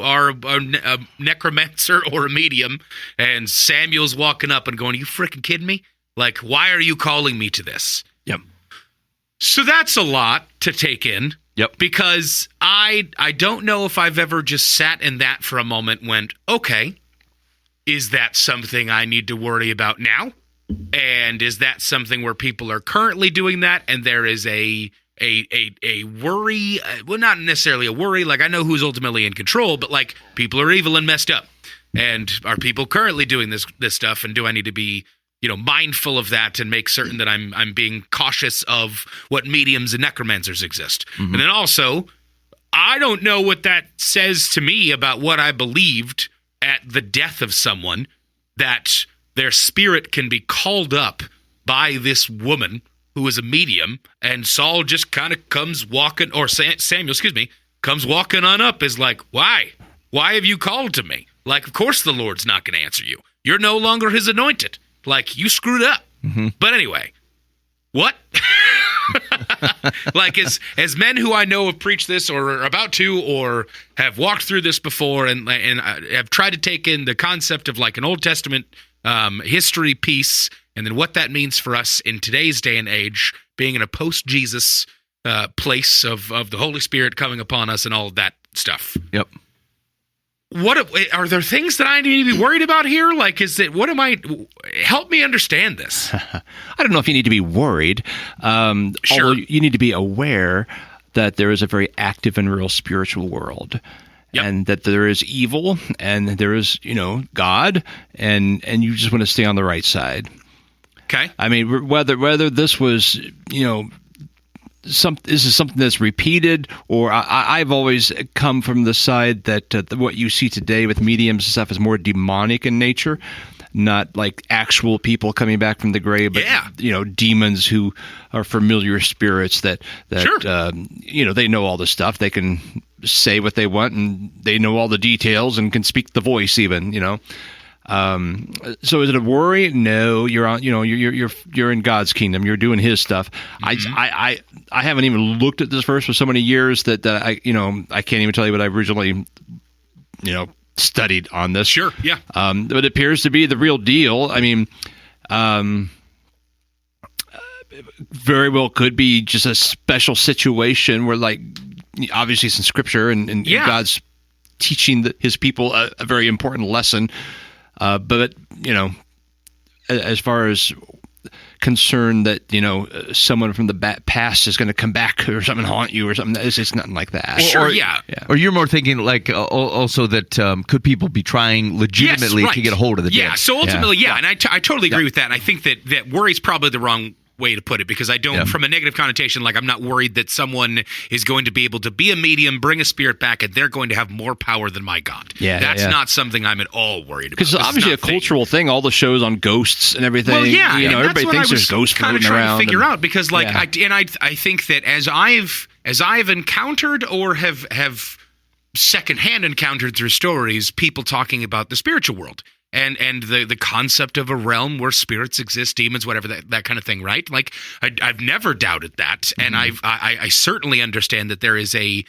are a necromancer or a medium." And Samuel's walking up and going, "You freaking kidding me? Like, why are you calling me to this?" Yep. So that's a lot to take in. Yep. Because I don't know if I've ever just sat in that for a moment and went, okay, is that something I need to worry about now? And is that something where people are currently doing that, and there is a worry? Well, not necessarily a worry. Like, I know who's ultimately in control, but like, people are evil and messed up. And are people currently doing this stuff? And do I need to be mindful of that and make certain that I'm being cautious of what mediums and necromancers exist. And then also, I don't know what that says to me about what I believed at the death of someone, that their spirit can be called up by this woman who is a medium, and Saul just kind of comes walking, or Samuel, comes walking on up, is like, why? Why have you called to me? Like, of course the Lord's not going to answer you. You're no longer his anointed. Like, you screwed up. But anyway, what? Like, as men who I know have preached this or are about to or have walked through this before and have tried to take in the concept of like an Old Testament history piece and then what that means for us in today's day and age, being in a post-Jesus place of the Holy Spirit coming upon us and all of that stuff. Yep. What are there things that I need to be worried about here? Like, help me understand this. I don't know if you need to be worried. Sure. Although you need to be aware that there is a very active and real spiritual world. Yep. And that there is evil and there is, God, and you just want to stay on the right side. Okay. I mean, whether this was, this is something that's repeated, or I've always come from the side that what you see today with mediums and stuff is more demonic in nature, not like actual people coming back from the grave, but demons who are familiar spirits that Sure. They know all the stuff. They can say what they want, and they know all the details and can speak the voice even. So is it a worry? No, you're on. You're in God's kingdom. You're doing His stuff. I haven't even looked at this verse for so many years that I can't even tell you what I originally studied on this. Sure, yeah. But it appears to be the real deal. I mean, very well could be just a special situation where, like, obviously it's in Scripture and God's teaching His people a very important lesson. But as far as concern that someone from the past is going to come back or something, haunt you or something, it's nothing like that. Sure, Or you're more thinking like also that could people be trying legitimately to get a hold of the dead? So ultimately, and I totally agree with that. And I think that worry's probably the wrong way to put it, because I don't, from a negative connotation, like, I'm not worried that someone is going to be able to be a medium, bring a spirit back, and they're going to have more power than my God. That's not something I'm at all worried about. Because it's obviously a cultural thing. All the shows on ghosts and everything. Well, and everybody thinks there's ghosts floating around. Kind of trying to figure out, because I think that as I've encountered or have secondhand encountered through stories, people talking about the spiritual world. And the concept of a realm where spirits exist, demons, whatever, that kind of thing, right? Like, I've never doubted that, and I certainly understand that there is a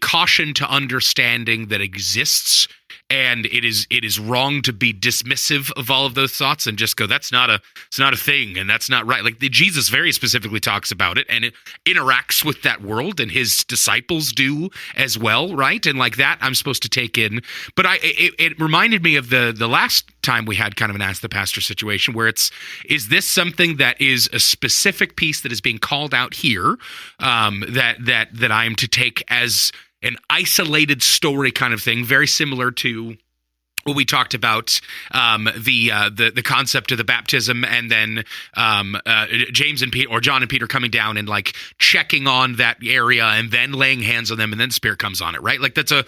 caution to understanding that exists, and it is wrong to be dismissive of all of those thoughts and just go, it's not a thing, and that's not right. Like, Jesus very specifically talks about it, and it interacts with that world, and his disciples do as well, right? And like that, I'm supposed to take in. But it reminded me of the last time we had kind of an Ask the Pastor situation, where is this something that is a specific piece that is being called out here, that I am to take as an isolated story kind of thing, very similar to what we talked about, the concept of the baptism, and then James and Peter, or John and Peter, coming down and like checking on that area and then laying hands on them, and then Spirit comes on it, right? Like, that's a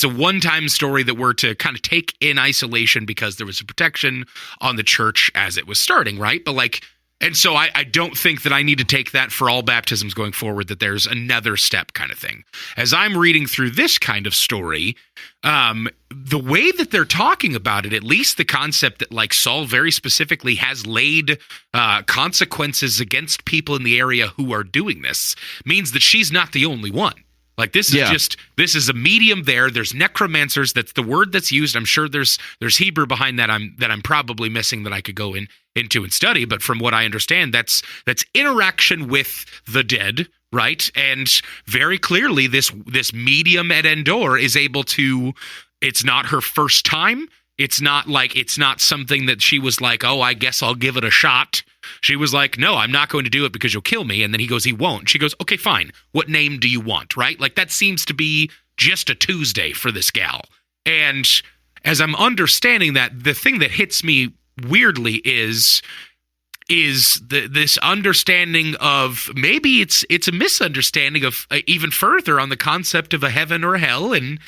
one-time story that we're to kind of take in isolation because there was a protection on the church as it was starting, right? But like, and so I don't think that I need to take that for all baptisms going forward, that there's another step kind of thing. As I'm reading through this kind of story, the way that they're talking about it, at least the concept that like Saul very specifically has laid consequences against people in the area who are doing this, means that she's not the only one. Like, this is this is a medium there. There's necromancers. That's the word that's used. I'm sure there's Hebrew behind that I'm probably missing that I could go into and study. But from what I understand, that's interaction with the dead, right? And very clearly, this medium at Endor is able to. It's not her first time. It's not something that she was like, oh, I guess I'll give it a shot. She was like, no, I'm not going to do it because you'll kill me. And then he goes, he won't. She goes, okay, fine. What name do you want, right? Like, that seems to be just a Tuesday for this gal. And as I'm understanding that, the thing that hits me weirdly is this understanding of maybe it's a misunderstanding of even further on the concept of a heaven or a hell and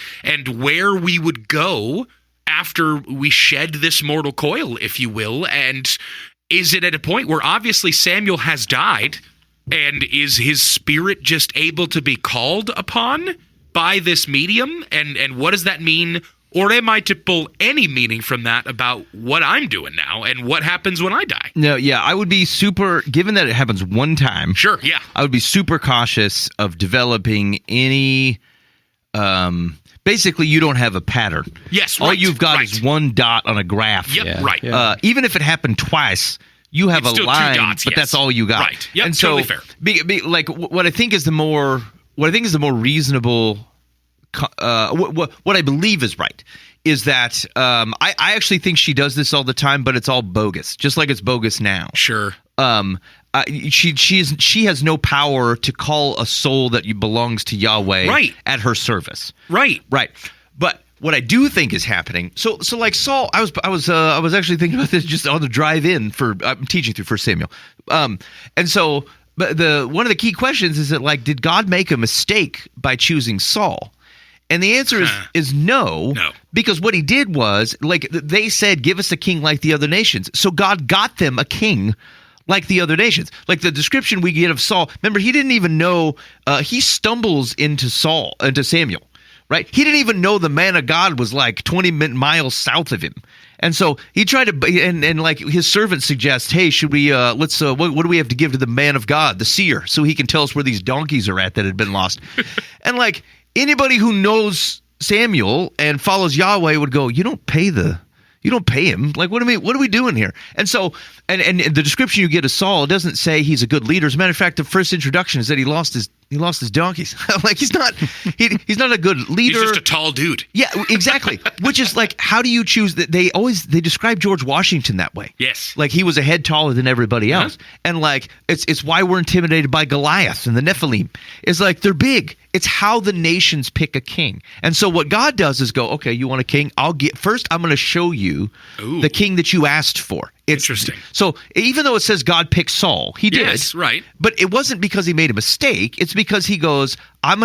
where we would go after we shed this mortal coil, if you will. And is it at a point where obviously Samuel has died, and is his spirit just able to be called upon by this medium? And what does that mean? Or am I to pull any meaning from that about what I'm doing now and what happens when I die? No, yeah, I would be super, given that it happens one time. Sure, yeah. I would be super cautious of developing any, basically you don't have a pattern. Yes, All right, you've got right. is one dot on a graph. Yep, Yeah, right. yeah. Even if it happened twice, you have It's a still two line, dots, but yes. that's all you got. Right. Yep, and so, totally fair. like what I think is the more reasonable, what I believe is right is that I actually think she does this all the time, but it's all bogus, just like it's bogus now. Sure. She has no power to call a soul that belongs to Yahweh Right. at her service. Right. Right. But what I do think is happening, so like Saul, I was actually thinking about this just on the drive in I'm teaching through 1 Samuel, and so but one of the key questions is that, like, did God make a mistake by choosing Saul? And the answer is no. No. Because what he did was, like, they said, give us a king like the other nations. So God got them a king like the other nations. Like the description we get of Saul, remember, he didn't even know, he stumbles into Samuel, right? He didn't even know the man of God was like 20 miles south of him. And so he tried to, and like his servant suggests, hey, should we, what do we have to give to the man of God, the seer, so he can tell us where these donkeys are at that had been lost? And like anybody who knows Samuel and follows Yahweh would go, you don't pay him. Like, what are we doing here? And so, and the description you get of Saul doesn't say he's a good leader. As a matter of fact, the first introduction is that he lost his donkeys. Like, he's not a good leader. He's just a tall dude. Yeah, exactly. Which is like, how do you choose that? They describe George Washington that way. Yes. Like, he was a head taller than everybody else. And like, it's why we're intimidated by Goliath and the Nephilim. It's like, they're big. It's how the nations pick a king. And so what God does is go, okay, you want a king? I'm going to show you the king that you asked for. Interesting. So even though it says God picked Saul, he did. Yes, right. But it wasn't because he made a mistake. It's because he goes, I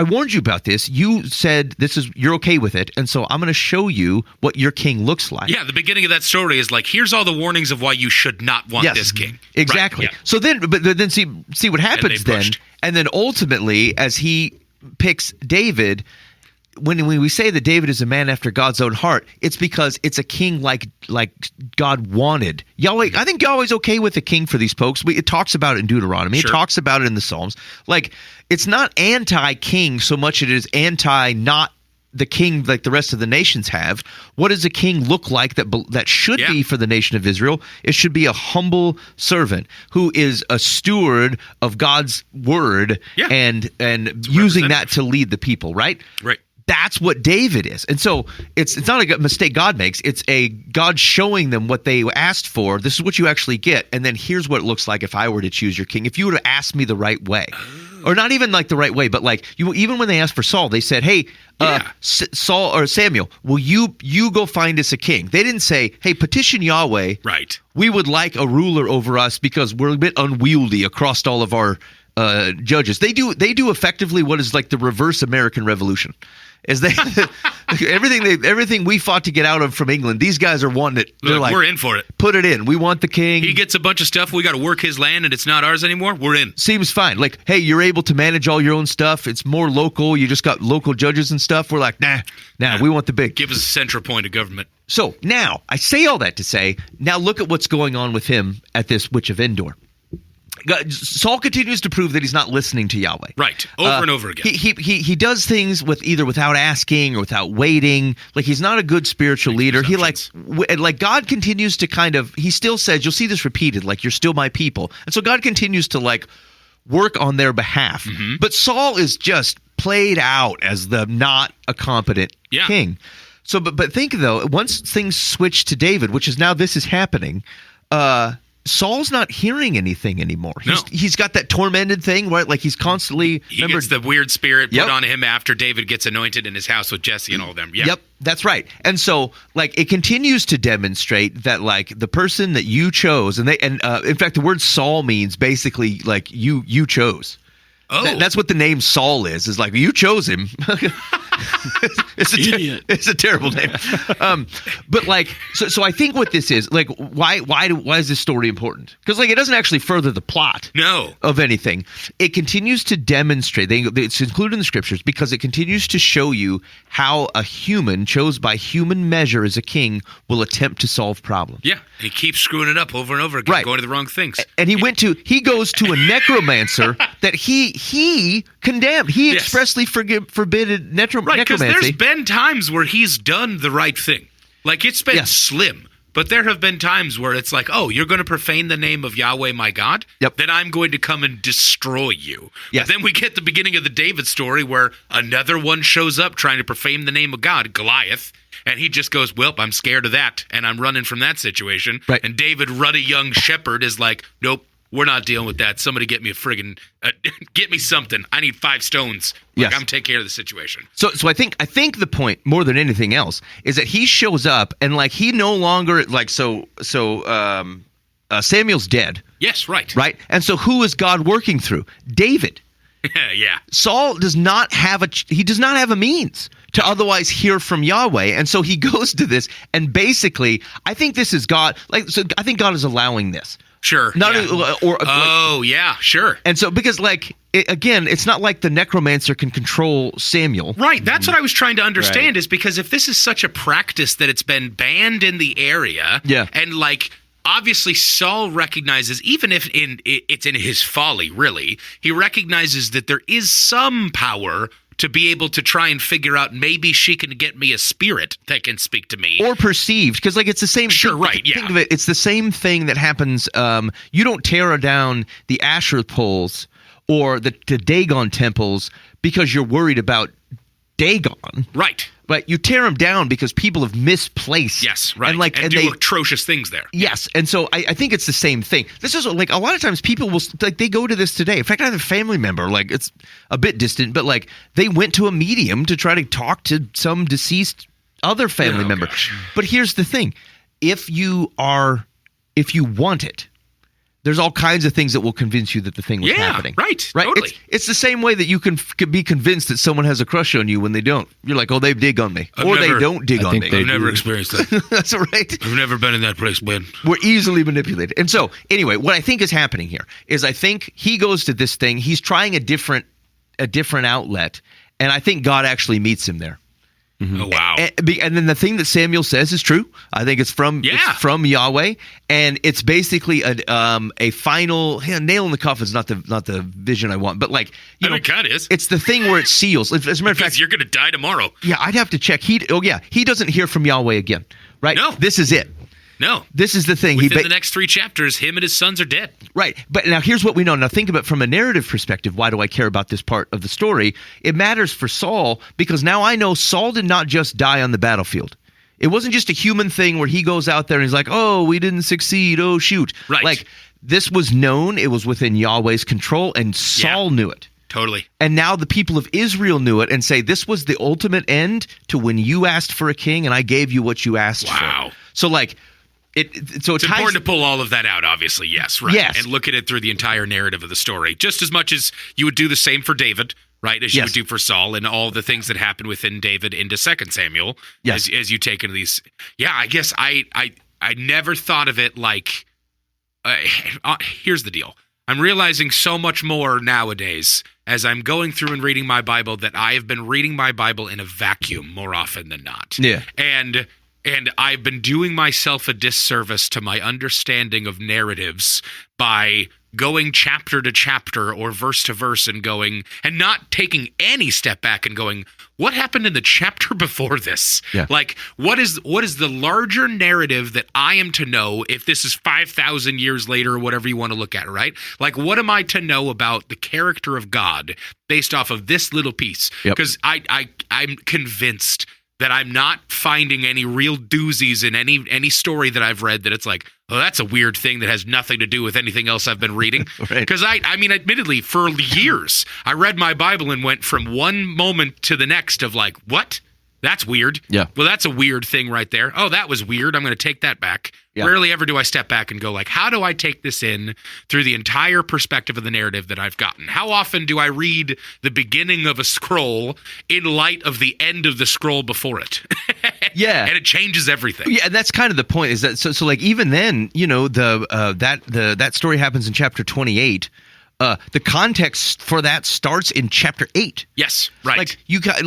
warned you about this. You said you're okay with it. And so I'm going to show you what your king looks like. Yeah, the beginning of that story is like, here's all the warnings of why you should not want this king. Exactly. Right, yeah. So then see what happens then. And then ultimately, as he picks David, when we say that David is a man after God's own heart, it's because it's a king like God wanted. Yahweh, I think Yahweh's okay with a king for these folks. It talks about it in Deuteronomy. Sure. It talks about it in the Psalms. Like, it's not anti-king so much as it is anti-not the king like the rest of the nations have. What does a king look like that should be for the nation of Israel? It should be a humble servant who is a steward of God's word and using that to lead the people, right? Right. That's what David is. And so it's not a mistake God makes. It's a God showing them what they asked for. This is what you actually get. And then here's what it looks like if I were to choose your king. If you would have asked me the right way. Or not even like the right way, but like even when they asked for Saul, they said, hey, Saul or Samuel, will you go find us a king? They didn't say, hey, petition Yahweh. Right. We would like a ruler over us because we're a bit unwieldy across all of our judges. They do effectively what is like the reverse American Revolution. Is they everything we fought to get out of from England, these guys are wanting it. They're like, we're in for it. Put it in. We want the king. He gets a bunch of stuff. We got to work his land, and it's not ours anymore. We're in. Seems fine. Like, hey, you're able to manage all your own stuff. It's more local. You just got local judges and stuff. We're like, nah. We want the big. Give us a central point of government. So now I say all that to say, now look at what's going on with him at this Witch of Endor. Saul continues to prove that he's not listening to Yahweh. Right. Over and over again. He does things without asking or without waiting. Like, he's not a good spiritual leader. He like God continues to kind of, he still says, you'll see this repeated, like, you're still my people. And so God continues to like work on their behalf. Mm-hmm. But Saul is just played out as the not a competent king. So, but think though, once things switch to David, which is now this is happening, Saul's not hearing anything anymore. No. He's got that tormented thing, right? Like he's constantly He gets the weird spirit Yep. put on him after David gets anointed in his house with Jesse and all them. Yeah. Yep, that's right. And so, like, it continues to demonstrate that, like, the person that you chose, and in fact, the word Saul means basically like you chose. Oh, That's what the name Saul is like you chose him. Idiot. It's a terrible name. But like, so I think what this is, like, why is this story important? Because like it doesn't actually further the plot. No. Of anything. It continues to demonstrate, it's included in the scriptures because it continues to show you how a human chose by human measure as a king will attempt to solve problems. Yeah. And he keeps screwing it up over and over again, Right. going to the wrong things. And he goes to a necromancer that he condemned. He Yes. expressly forbidden Right, because there's necromancy. been times where he's done the right thing. Like, it's been Yes. slim. But there have been times where it's like, oh, you're going to profane the name of Yahweh my God? Yep. Then I'm going to come and destroy you. Yes. But then we get the beginning of the David story where another one shows up trying to profane the name of God, Goliath, and he just goes, well, I'm scared of that, and I'm running from that situation. Right. And David, ruddy young shepherd, is like, nope, we're not dealing with that. Somebody get me a friggin', get me something. I need 5 stones. Like, Yes. I'm taking care of the situation. So I think the point more than anything else is that he shows up and like he no longer like Samuel's dead, Yes, right. right? And so who is God working through? David. Yeah. Saul does not have a means to otherwise hear from Yahweh, and so he goes to this, and basically, I think this is God. Like, so I think God is allowing this. Sure. Not yeah. Oh, yeah, sure. and so because like again, it's not like the necromancer can control Samuel. Right. That's what I was trying to understand is because if this is such a practice that it's been banned in the area, Yeah. and like obviously Saul recognizes, even if it's in his folly, really, he recognizes that there is some power to be able to try and figure out maybe she can get me a spirit that can speak to me. Or perceived, because like it's the same. Sure, thing, right, yeah. Think of it. It's the same thing that happens. You don't tear down the Asherah poles or the Dagon temples because you're worried about Dagon. Right. But you tear them down because people have misplaced. Yes, right. And do they atrocious things there. Yes, and so I think it's the same thing. This is like a lot of times people will like they go to this today. In fact, I have a family member, like it's a bit distant, but like they went to a medium to try to talk to some deceased other family member. Gosh. But here's the thing: if you want it, there's all kinds of things that will convince you that the thing was Yeah, happening. right, totally. It's the same way that you can be convinced that someone has a crush on you when they don't. You're like, oh, they dig on me, I've or never- they don't dig on me. they I've never do. experienced that. That's right. I've never been in that place, man. We're easily manipulated. And so, anyway, what I think is happening here is I think he goes to this thing. He's trying a different outlet, and I think God actually meets him there. Oh, wow. And then the thing that Samuel says is true. I think it's from Yahweh, and it's basically a final nail in the coffin. Is not the vision I want, but like I mean, it kind of is. it's the thing where it seals. As a matter of Because fact, you're going to die tomorrow. yeah, I'd have to check. He doesn't hear from Yahweh again, right? No. This is it. No. This is the thing. Within the next 3 chapters, him and his sons are dead. Right. But now here's what we know. Now think about it from a narrative perspective. Why do I care about this part of the story? It matters for Saul because now I know Saul did not just die on the battlefield. It wasn't just a human thing where he goes out there and he's like, oh, we didn't succeed. Oh, shoot. Right. Like this was known. It was within Yahweh's control and Saul knew it. Totally. And now the people of Israel knew it and say, this was the ultimate end to when you asked for a king and I gave you what you asked for. Wow. So like, It's important to pull all of that out, obviously, yes, right. Yes. And look at it through the entire narrative of the story, just as much as you would do the same for David, right, as you Yes. would do for Saul and all the things that happen within David into 2 Samuel, Yes. as you take into these. Yeah, I guess I never thought of it like, here's the deal. I'm realizing so much more nowadays as I'm going through and reading my Bible that I have been reading my Bible in a vacuum more often than not. Yeah. And I've been doing myself a disservice to my understanding of narratives by going chapter to chapter or verse to verse and going and not taking any step back and going, what happened in the chapter before this? Yeah. Like, what is the larger narrative that I am to know if this is 5,000 years later or whatever you want to look at, right? Like, what am I to know about the character of God based off of this little piece? Yep. Because I'm convinced that I'm not finding any real doozies in any story that I've read that it's like, well, that's a weird thing that has nothing to do with anything else I've been reading. Right. Because I mean, admittedly, for years, I read my Bible and went from one moment to the next of like, what? That's weird. Yeah. Well, that's a weird thing right there. Oh, that was weird. I'm going to take that back. Yeah. Rarely ever do I step back and go like, how do I take this in through the entire perspective of the narrative that I've gotten? How often do I read the beginning of a scroll in light of the end of the scroll before it? Yeah. And it changes everything. Yeah, and that's kind of the point. Is that so? Like even then, that story happens in chapter 28. The context for that starts in chapter 8. Yes, right. Like you got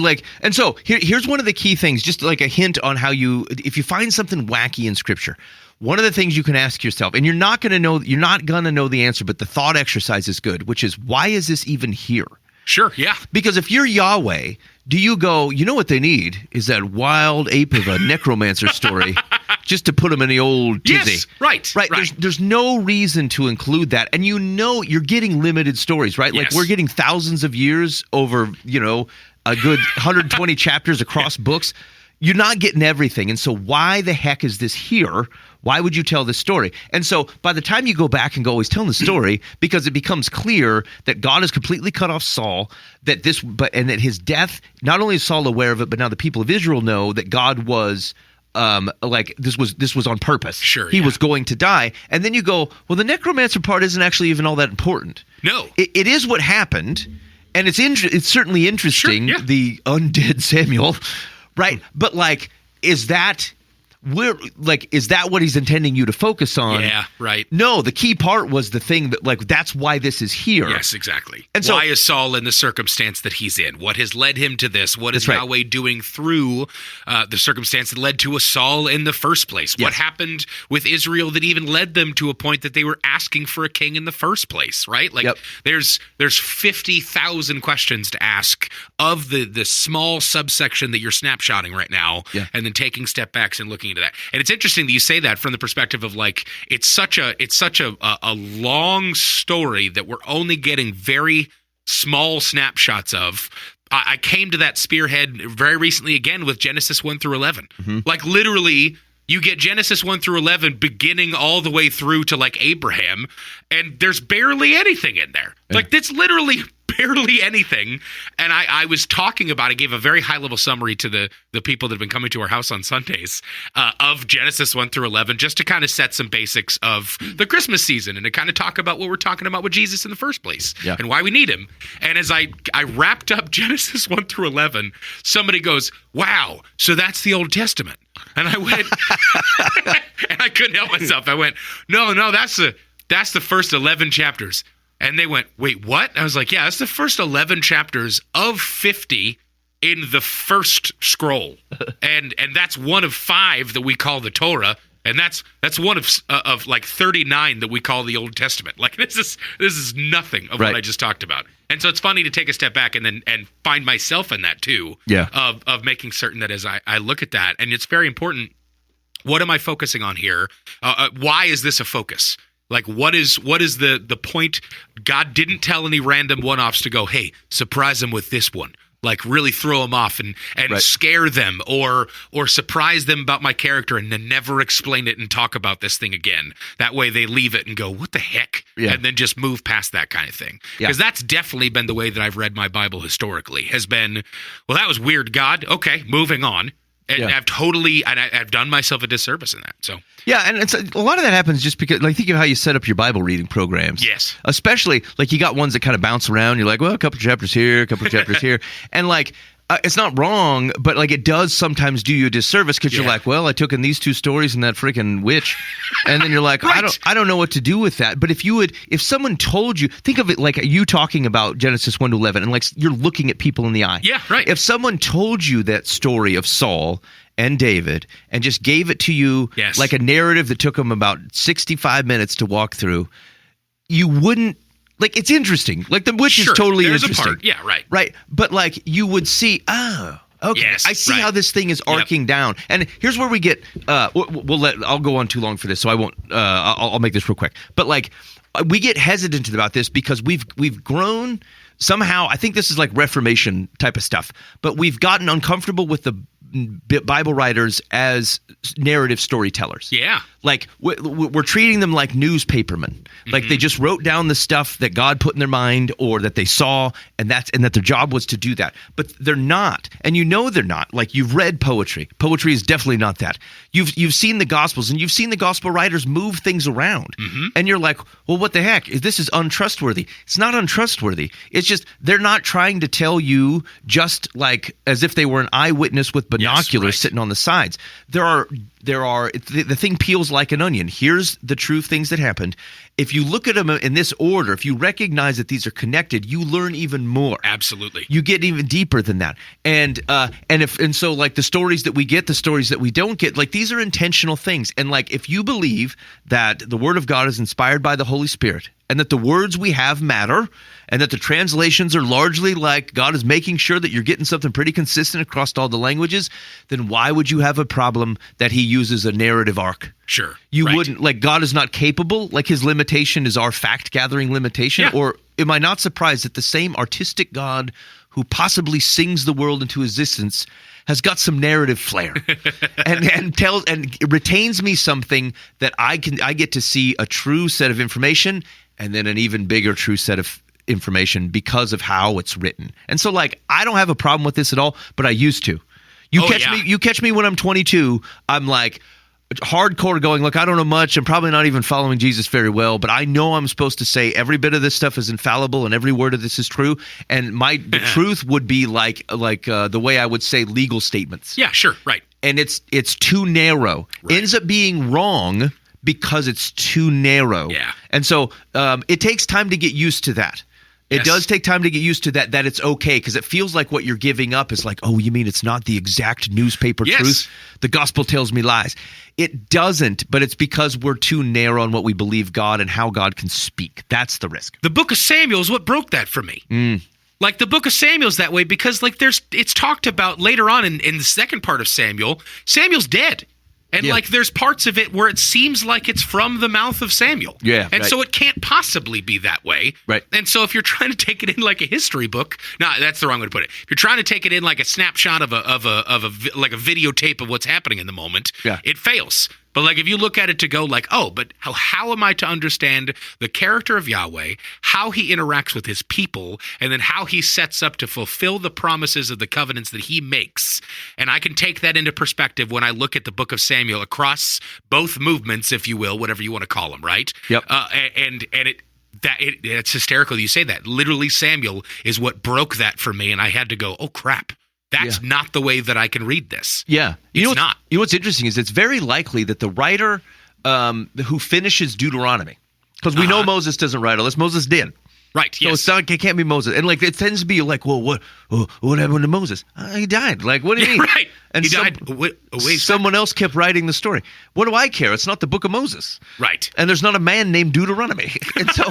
and so here's one of the key things, just like a hint on how if you find something wacky in scripture, one of the things you can ask yourself, and you're not gonna know the answer, but the thought exercise is good, which is, why is this even here? Sure, yeah. Because if you're Yahweh, do you go, you know what they need is that wild ape of a necromancer story just to put them in the old tizzy. Yes, right. There's no reason to include that. And you're getting limited stories, right? Like Yes. we're getting thousands of years over, a good 120 chapters across books. You're not getting everything. And so why the heck is this here? Why would you tell this story? And so by the time you go back and go, he's telling the story because it becomes clear that God has completely cut off Saul, and that his death, not only is Saul aware of it, but now the people of Israel know that God was this was on purpose. Sure, he yeah. was going to die. And then you go, well, the necromancer part isn't actually even all that important. No. It is what happened, and it's certainly interesting, Sure, yeah. the undead Samuel, right? But is that what he's intending you to focus on? Yeah, right. No, the key part was the thing that that's why this is here. Yes, exactly. And so, why is Saul in the circumstance that he's in? What has led him to this? What is That's right. Yahweh doing through the circumstance that led to a Saul in the first place? What Yes. happened with Israel that even led them to a point that they were asking for a king in the first place, right? Like Yep. there's 50,000 questions to ask of the small subsection that you're snapshotting right now, Yeah. and then taking step backs and looking into that. And it's interesting that you say that from the perspective of it's such a long story that we're only getting very small snapshots of. I came to that spearhead very recently again with Genesis 1 through 11. Like literally, you get Genesis 1 through 11 beginning all the way through to Abraham, and there's barely anything in there. Yeah. That's literally barely anything. And I was talking about, I gave a very high level summary to the people that have been coming to our house on Sundays of Genesis 1 through 11, just to kind of set some basics of the Christmas season and to kind of talk about what we're talking about with Jesus in the first place and why we need him. And as I wrapped up Genesis 1 through 11, somebody goes, wow, so that's the Old Testament. And I went, and I couldn't help myself. I went, no, that's the first 11 chapters. And they went, wait, what? I was like, yeah, that's the first 11 chapters of 50 in the first scroll. And that's one of 5 that we call the Torah. And that's one of 39 that we call the Old Testament. This is nothing of what I just talked about. And so it's funny to take a step back and find myself in that too. Yeah. Of making certain that as I look at that, and it's very important, what am I focusing on here? Why is this a focus? What is the point? God didn't tell any random one-offs to go, hey, surprise them with this one. Really throw them off and Right. scare them or surprise them about my character and then never explain it and talk about this thing again. That way they leave it and go, what the heck? Yeah. And then just move past that kind of thing. Yeah. Because that's definitely been the way that I've read my Bible historically, has been, well, that was weird, God. Okay, moving on. And Yeah. I've done myself a disservice in that. So Yeah, and it's a lot of that happens just because, think of how you set up your Bible reading programs. Yes. Especially, you got ones that kind of bounce around. You're like, well, a couple chapters here, a couple chapters here. And, it's not wrong, but, it does sometimes do you a disservice because you're Yeah. like, well, I took in these 2 stories and that freaking witch. And then you're like, Right. I don't know what to do with that. But if someone told you, think of it like you talking about Genesis 1 to 11 and, you're looking at people in the eye. Yeah, right. If someone told you that story of Saul and David and just gave it to you Yes. like a narrative that took them about 65 minutes to walk through, you wouldn't it's interesting. The witch Sure, is totally there's a interesting. part. Yeah, right. Right. But you would see, oh, okay. Yes, I see right. how this thing is arcing down. And here's where we get I'll go on too long for this, so I won't I'll make this real quick. But we get hesitant about this because we've grown somehow. I think this is Reformation type of stuff, but we've gotten uncomfortable with the Bible writers as narrative storytellers. Yeah. like we're treating them like newspapermen. Like they just wrote down the stuff that God put in their mind or that they saw, and that their job was to do that. But they're not, and they're not. Like you've read poetry. Poetry is definitely not that. You've seen the Gospels, and you've seen the Gospel writers move things around, and you're like, well, what the heck? This is untrustworthy. It's not untrustworthy. It's just they're not trying to tell you just like as if they were an eyewitness with binoculars sitting on the sides. There are the thing peels like an onion. Here's the true things that happened. If you look at them in this order, if you recognize that these are connected, you learn even more. Absolutely. You get even deeper than that. And so like the stories that we get, the stories that we don't get, like these are intentional things. And like if you believe that the Word of God is inspired by the Holy Spirit and that the words we have matter and that the translations are largely like God is making sure that you're getting something pretty consistent across all the languages, then why would you have a problem that he uses a narrative arc? Sure. You wouldn't, like God is not capable, like his limitation is our fact-gathering limitation? Yeah. Or am I not surprised that the same artistic God who possibly sings the world into existence has got some narrative flair and tells and retains me something that I get to see a true set of information and then an even bigger true set of information because of how it's written. And so like I don't have a problem with this at all, but I used to. You catch me when I'm 22, I'm like hardcore going, look, I don't know much. I'm probably not even following Jesus very well, but I know I'm supposed to say every bit of this stuff is infallible and every word of this is true. And the truth would be like the way I would say legal statements. Yeah, sure, right. And it's too narrow. Right. Ends up being wrong because it's too narrow. Yeah. And so it takes time to get used to that. It does take time to get used to that it's okay, because it feels like what you're giving up is like, oh, you mean it's not the exact newspaper truth? The gospel tells me lies. It doesn't, but it's because we're too narrow on what we believe God and how God can speak. That's the risk. The book of Samuel is what broke that for me. Like the book of Samuel's that way because like it's talked about later on in the second part of Samuel. Samuel's dead. And like there's parts of it where it seems like it's from the mouth of Samuel. Yeah. And so it can't possibly be that way. Right. And so if you're trying to take it in like a history book, no, that's the wrong way to put it. If you're trying to take it in like a snapshot of a videotape of what's happening in the moment, it fails. But like if you look at it to go like, oh, but how am I to understand the character of Yahweh, how he interacts with his people, and then how he sets up to fulfill the promises of the covenants that he makes. And I can take that into perspective when I look at the book of Samuel across both movements, if you will, whatever you want to call them, right? Yep. It's hysterical that you say that. Literally Samuel is what broke that for me, and I had to go, oh crap. That's not the way that I can read this. Yeah. It's not. You know what's interesting is it's very likely that the writer who finishes Deuteronomy, because we know Moses doesn't write all this. Moses did. Right, So it's not, it can't be Moses. And like it tends to be like, well, what happened to Moses? He died. Like, what do you mean? Right. And he died. Someone else kept writing the story. What do I care? It's not the book of Moses. Right. And there's not a man named Deuteronomy. And so,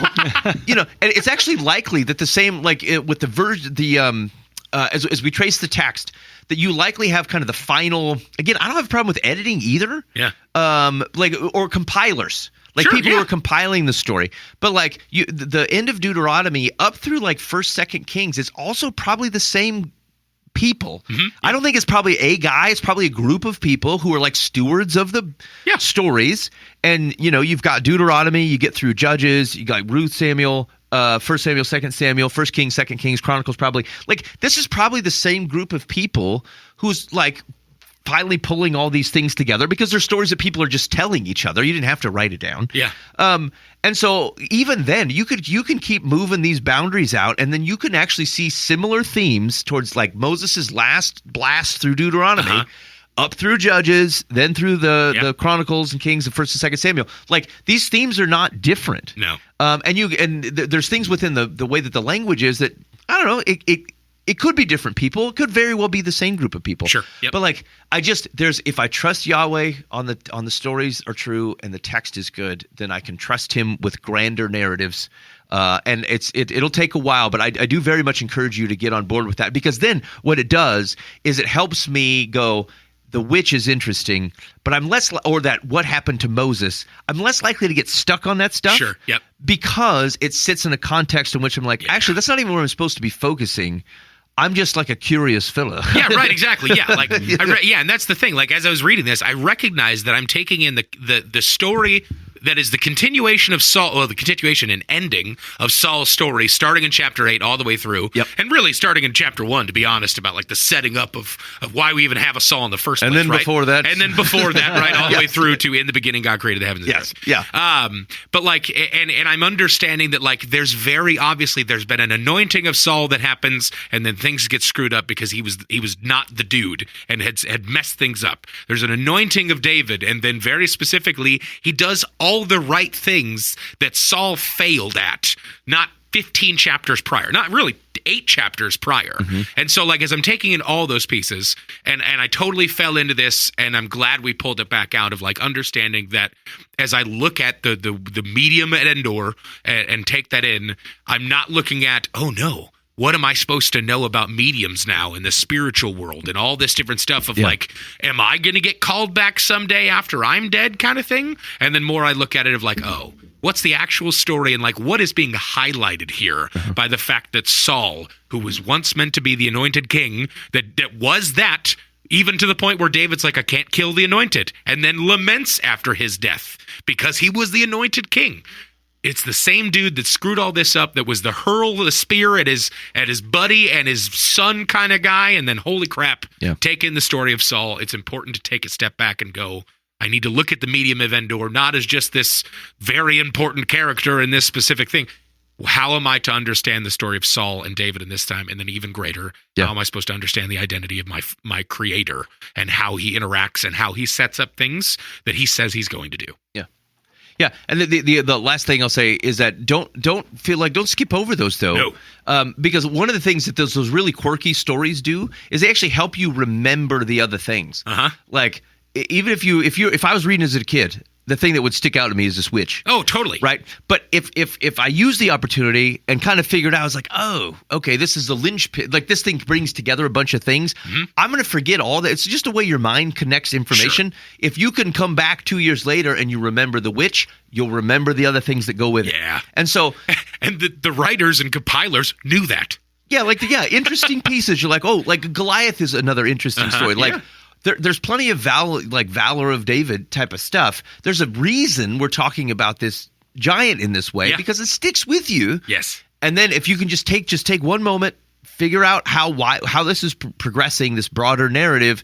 and it's actually likely that the same, like with the version, as we trace the text, that you likely have kind of the final. Again, I don't have a problem with editing either. Yeah. Or compilers, like people who are compiling the story. But like the end of Deuteronomy up through like 1st, 2nd Kings is also probably the same people. I don't think it's probably a guy. It's probably a group of people who are like stewards of the stories. And you've got Deuteronomy. You get through Judges. You got Ruth, Samuel. 1 Samuel, 2 Samuel, 1 Kings, 2 Kings, Chronicles, probably. Like, this is probably the same group of people who's, like, finally pulling all these things together because they're stories that people are just telling each other. You didn't have to write it down. Yeah. And so even then, you can keep moving these boundaries out, and then you can actually see similar themes towards, like, Moses' last blast through Deuteronomy, up through Judges, then through the Chronicles and Kings of 1 and 2 Samuel. Like, these themes are not different. No. There's things within the way that the language is that, I don't know, it could be different people. It could very well be the same group of people. Sure. Yep. But like, if I trust Yahweh on the stories are true and the text is good, then I can trust him with grander narratives. And it'll take a while, but I do very much encourage you to get on board with that, because then what it does is it helps me go, the witch is interesting, but I'm less, or that what happened to Moses, I'm less likely to get stuck on that stuff. Sure, yep. Because it sits in a context in which I'm like, actually, that's not even where I'm supposed to be focusing. I'm just like a curious fella. Yeah, right, exactly. Yeah, like and that's the thing. Like as I was reading this, I recognized that I'm taking in the story that is the continuation of Saul, well, the continuation and ending of Saul's story, starting in chapter 8 all the way through, and really starting in chapter 1, to be honest, about like the setting up of why we even have a Saul in the first place. And then before that, right, all the way through to in the beginning God created the heavens and the earth. Yeah. But like, and I'm understanding that like there's been an anointing of Saul that happens, and then things get screwed up because he was not the dude and had messed things up. There's an anointing of David, and then very specifically, he does all the right things that Saul failed at, not 15 chapters prior, not really 8 chapters prior. And so like as I'm taking in all those pieces, and I totally fell into this, and I'm glad we pulled it back out of like understanding that as I look at the medium at Endor and take that in, I'm not looking at, oh no, what am I supposed to know about mediums now in the spiritual world and all this different stuff of like, am I going to get called back someday after I'm dead kind of thing? And then more I look at it of like, oh, what's the actual story and like what is being highlighted here by the fact that Saul, who was once meant to be the anointed king, that was that, even to the point where David's like, I can't kill the anointed, and then laments after his death because he was the anointed king. It's the same dude that screwed all this up, that was the hurl the spear at his buddy and his son kind of guy, and then holy crap, take in the story of Saul. It's important to take a step back and go, I need to look at the medium of Endor, not as just this very important character in this specific thing. How am I to understand the story of Saul and David in this time? And then even greater, how am I supposed to understand the identity of my creator and how he interacts and how he sets up things that he says he's going to do? Yeah. Yeah, and the last thing I'll say is that don't skip over those though, because one of the things that those really quirky stories do is they actually help you remember the other things. Like even if I was reading as a kid, the thing that would stick out to me is this witch. Oh, totally. Right. But if I use the opportunity and kind of figured out, I was like, oh, okay, this is the linchpin. Like this thing brings together a bunch of things. I'm going to forget all that. It's just the way your mind connects information. Sure. If you can come back 2 years later and you remember the witch, you'll remember the other things that go with it. Yeah. And so, and the writers and compilers knew that. Yeah, like interesting pieces. You're like, oh, like Goliath is another interesting story. Like. Yeah. There's plenty of valor of David type of stuff. There's a reason we're talking about this giant in this way because it sticks with you. Yes. And then if you can just take one moment, figure out how this is progressing, this broader narrative,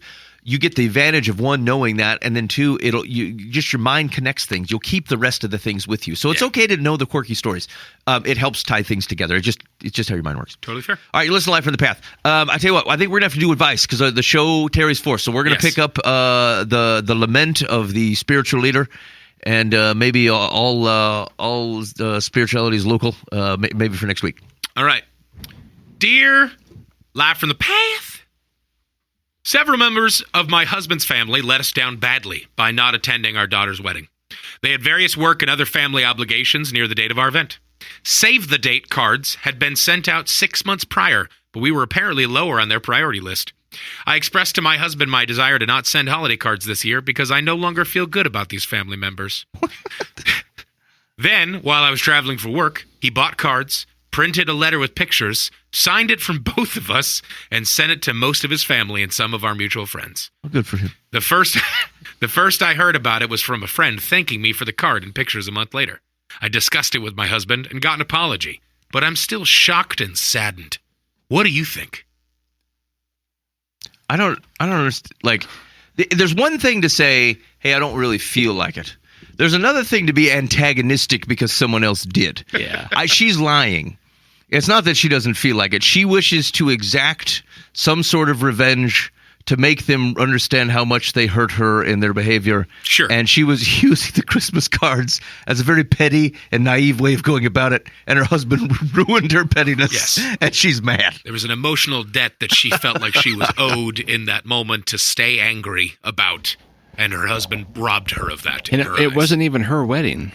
you get the advantage of one, knowing that, and then two, your mind connects things. You'll keep the rest of the things with you. So it's okay to know the quirky stories. It helps tie things together. It's just how your mind works. Totally fair. All right, you listen to Life from the Path. I tell you what, I think we're gonna have to do advice because the show tarries forth. So we're gonna pick up the lament of the spiritual leader, and maybe all spirituality is local. Maybe for next week. All right, dear Life from the Path. Several members of my husband's family let us down badly by not attending our daughter's wedding. They had various work and other family obligations near the date of our event. Save the date cards had been sent out 6 months prior, but we were apparently lower on their priority list. I expressed to my husband my desire to not send holiday cards this year because I no longer feel good about these family members. Then, while I was traveling for work, he bought cards, printed a letter with pictures, signed it from both of us, and sent it to most of his family and some of our mutual friends. Oh, good for him. The first I heard about it was from a friend thanking me for the card and pictures a month later. I discussed it with my husband and got an apology, but I'm still shocked and saddened. What do you think? I don't understand. Like, there's one thing to say, hey, I don't really feel like it. There's another thing to be antagonistic because someone else did. Yeah. She's lying. It's not that she doesn't feel like it. She wishes to exact some sort of revenge to make them understand how much they hurt her in their behavior. Sure. And she was using the Christmas cards as a very petty and naive way of going about it. And her husband ruined her pettiness. Yes. And she's mad. There was an emotional debt that she felt like she was owed in that moment to stay angry about. And her husband robbed her of that. And it wasn't even her wedding.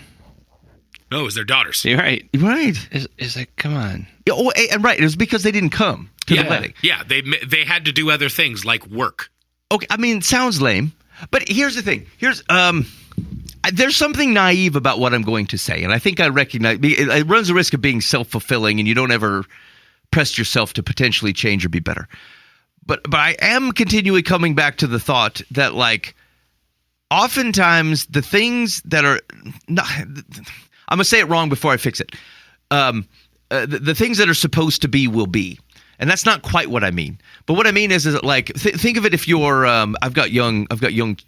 No, it was their daughter's. You're right. Right. It's like, come on. Oh, and right. It was because they didn't come to the wedding. Yeah, they had to do other things like work. Okay, I mean, sounds lame. But here's the thing. There's something naive about what I'm going to say. And I think I recognize it runs the risk of being self-fulfilling, and you don't ever pressed yourself to potentially change or be better. But I am continually coming back to the thought that, like, oftentimes the things that are not, I'm going to say it wrong before I fix it. The things that are supposed to be will be. And that's not quite what I mean. But what I mean is like, think of it if you're, I've got young adults,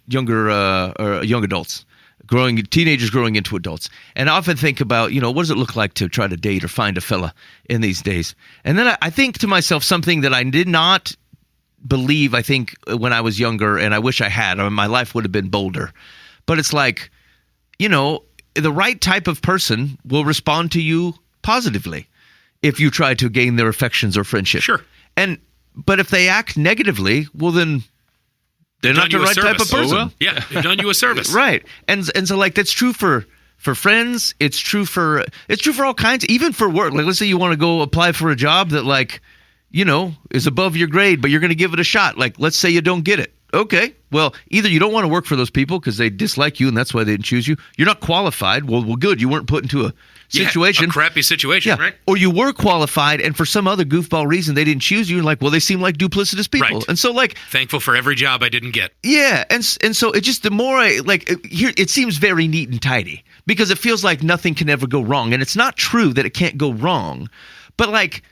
teenagers growing into adults. And I often think about, what does it look like to try to date or find a fella in these days? And then I think to myself something that I did not believe, I think, when I was younger, and I wish I had. My life would have been bolder. But it's like, the right type of person will respond to you positively if you try to gain their affections or friendship. Sure. But if they act negatively, well, then they're not the right type of person. Oh, well. Yeah, they've done you a service. Right. And so, like, that's true for friends. It's true for all kinds, even for work. Like, let's say you want to go apply for a job that, like, is above your grade, but you're going to give it a shot. Like, let's say you don't get it. Okay. Well, either you don't want to work for those people because they dislike you and that's why they didn't choose you. You're not qualified. Well, good. You weren't put into a situation. A crappy situation, right? Or you were qualified and for some other goofball reason they didn't choose you. Like, well, they seem like duplicitous people. Right. And so, like, thankful for every job I didn't get. Yeah. And so it just, the more I, like, here, it seems very neat and tidy because it feels like nothing can ever go wrong. And it's not true that it can't go wrong. But, like,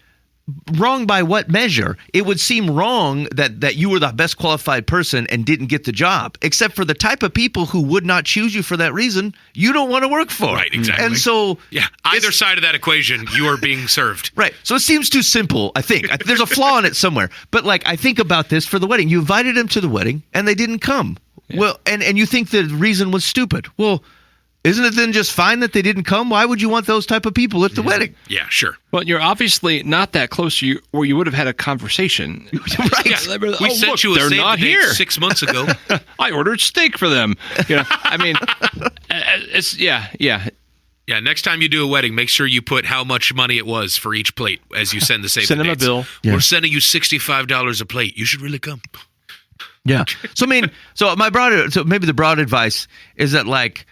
wrong by what measure? It would seem wrong that you were the best qualified person and didn't get the job, except for the type of people who would not choose you for that reason you don't want to work for. Right, exactly. And so, yeah, either side of that equation, you are being served. Right. So it seems too simple, I think. There's a flaw in it somewhere. But, like, I think about this for the wedding. You invited them to the wedding and they didn't come. Yeah. Well, and you think the reason was stupid. Well, isn't it then just fine that they didn't come? Why would you want those type of people at the wedding? Yeah, sure. Well, you're obviously not that close to you, or you would have had a conversation. Right. Yeah. We sent you a they're save not the date here 6 months ago. I ordered steak for them. I mean, it's yeah. Yeah, next time you do a wedding, make sure you put how much money it was for each plate as you send the save Send the them a dates. bill. Yeah. We're sending you $65 a plate. You should really come. Yeah. So, I mean, maybe the broad advice is that, like,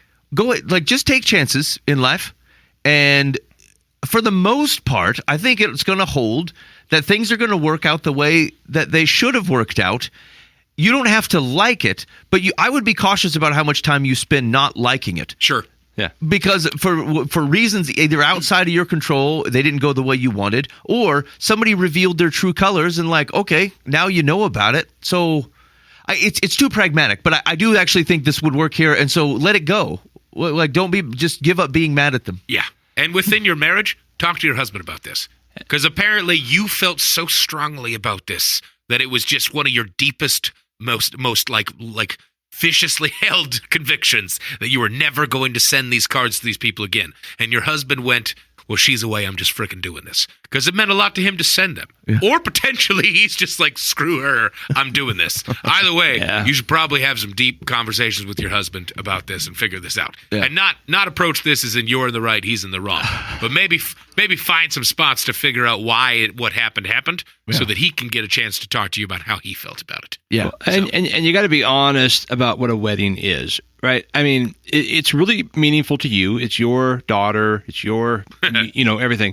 just take chances in life. And for the most part, I think it's going to hold that things are going to work out the way that they should have worked out. You don't have to like it, but I would be cautious about how much time you spend not liking it. Sure. Yeah. Because for reasons either outside of your control, they didn't go the way you wanted, or somebody revealed their true colors and, like, okay, now you know about it. So it's too pragmatic, but I do actually think this would work here. And so let it go. Like, just give up being mad at them. Yeah. And within your marriage, talk to your husband about this. Because apparently you felt so strongly about this that it was just one of your deepest, most like viciously held convictions that you were never going to send these cards to these people again. And your husband went, well, she's away, I'm just freaking doing this. Because it meant a lot to him to send them. Yeah. Or potentially he's just like, screw her, I'm doing this. Either way, You should probably have some deep conversations with your husband about this and figure this out. Yeah. And not approach this as in you're in the right, he's in the wrong. But maybe find some spots to figure out why what happened so that he can get a chance to talk to you about how he felt about it. Yeah. Well, and you got to be honest about what a wedding is. Right. I mean, it's really meaningful to you. It's your daughter. It's your, everything.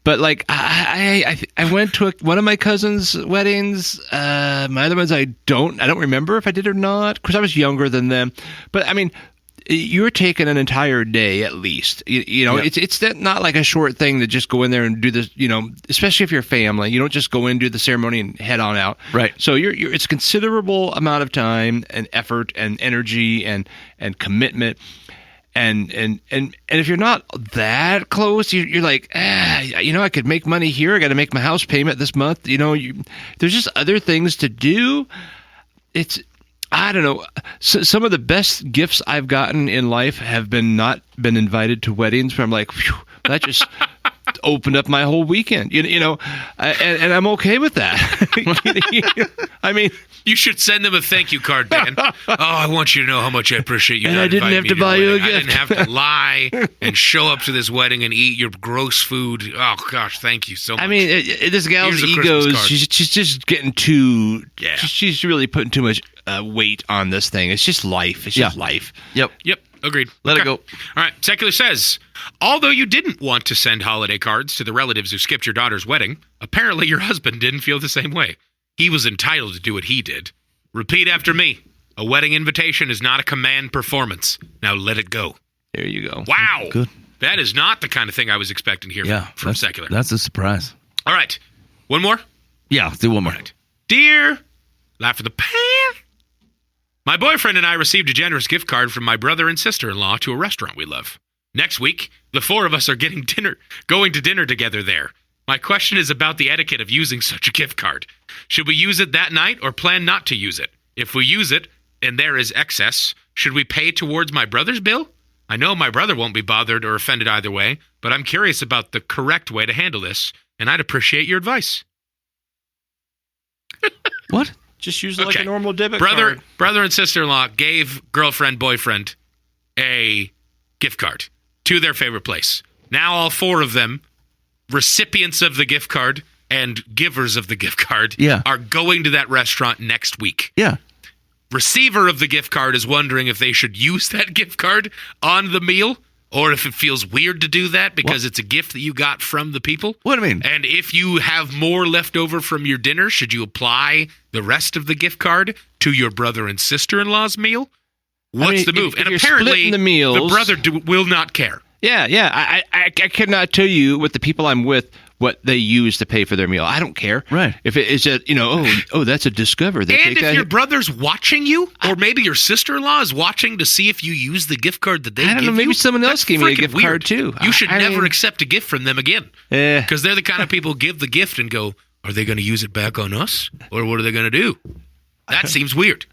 But, like, I went to one of my cousin's weddings. My other ones, I don't remember if I did or not, because I was younger than them. But I mean, you're taking an entire day at least. It's not like a short thing to just go in there and do this. Especially if you're family, you don't just go in, do the ceremony, and head on out. Right. So it's a considerable amount of time and effort and energy and commitment. And if you're not that close, you're like, I could make money here. I got to make my house payment this month. There's just other things to do. I don't know. Some of the best gifts I've gotten in life have not been invited to weddings where I'm like, phew, that just opened up my whole weekend, and I'm okay with that. I mean, you should send them a thank you card, Dan. I want you to know how much I appreciate you. And I didn't have to buy you a gift. I didn't have to lie and show up to this wedding and eat your gross food. Oh gosh, thank you so much. I mean, this gal's egos, she's just getting too. Yeah. She's really putting too much weight on this thing. It's just life. It's just life. Yep. Agreed. Let it Okay. go. All right. Secular says, although you didn't want to send holiday cards to the relatives who skipped your daughter's wedding, apparently your husband didn't feel the same way. He was entitled to do what he did. Repeat after me. A wedding invitation is not a command performance. Now let it go. There you go. Wow. Good. That is not the kind of thing I was expecting here from Secular. That's a surprise. All right. One more. Yeah, do one more. Dear Laugh of the Pan, my boyfriend and I received a generous gift card from my brother and sister-in-law to a restaurant we love. Next week, the four of us are going to dinner together there. My question is about the etiquette of using such a gift card. Should we use it that night or plan not to use it? If we use it and there is excess, should we pay towards my brother's bill? I know my brother won't be bothered or offended either way, but I'm curious about the correct way to handle this, and I'd appreciate your advice. What? Just use it like Okay. a normal debit card. Brother and sister-in-law gave girlfriend, boyfriend a gift card to their favorite place. Now all four of them, recipients of the gift card and givers of the gift card, are going to that restaurant next week. Yeah. Receiver of the gift card is wondering if they should use that gift card on the meal or if it feels weird to do that because it's a gift that you got from the people. What do you mean? And if you have more left over from your dinner, should you apply the rest of the gift card to your brother and sister-in-law's meal? What's the move? if And you're apparently, splitting the meals- brother will not care. Yeah. I cannot tell you with the people I'm with what they use to pay for their meal. I don't care. Right. If it is a, that's a Discover. They And take if that your brother's watching you, or maybe your sister-in-law is watching to see if you use the gift card that they give I don't know, you, maybe someone else that's gave me a freaking gift weird. card too. You should I never mean- accept a gift from them again. Yeah. Because they're the kind of people who give the gift and go, are they going to use it back on us? Or what are they going to do? That seems weird.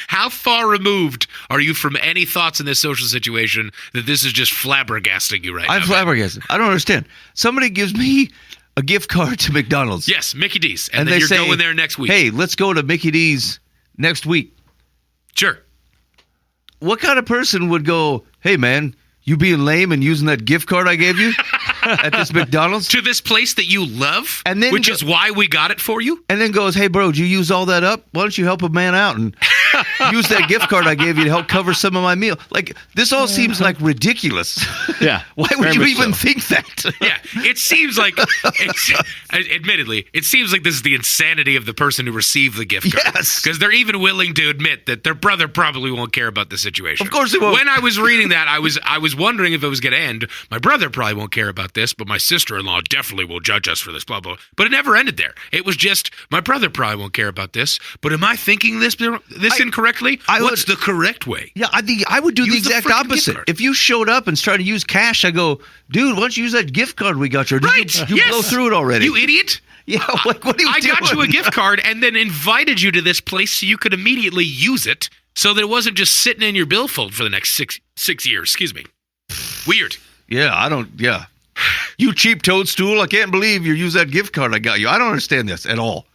How far removed are you from any thoughts in this social situation that this is just flabbergasting you right I'm now? flabbergasted. I don't understand. Somebody gives me a gift card to McDonald's. Yes, Mickey D's. And, And then they you're say, going there next week. Hey, let's go to Mickey D's next week. Sure. What kind of person would go, hey, man, you being lame and using that gift card I gave you at this McDonald's? To this place that you love, And then which go- is why we got it for you? And then goes, hey, bro, did you use all that up? Why don't you help a man out and use that gift card I gave you to help cover some of my meal? Like, this all seems like ridiculous. Yeah. Why would Very you much even so. think that? Yeah, it seems like, admittedly, it seems like this is the insanity of the person who received the gift card. Yes. Because they're even willing to admit that their brother probably won't care about the situation. Of course he won't. When I was reading that, I was wondering if it was going to end. My brother probably won't care about this, but my sister-in-law definitely will judge us for this, blah, blah. But it never ended there. It was just, my brother probably won't care about this, but am I thinking this incorrectly? What's the correct way? Yeah, I would do the Use the exact freaking gift opposite. card. If you showed up and started to use cash, I go, dude, why don't you use that gift card we got you? Or did Right. you yes. blow through it already? You idiot. Yeah, like, what are you I doing? got you a gift card and then invited you to this place so you could immediately use it so that it wasn't just sitting in your billfold for the next six years. Excuse me. Weird. Yeah. You cheap toadstool, I can't believe you use that gift card I got you. I don't understand this at all.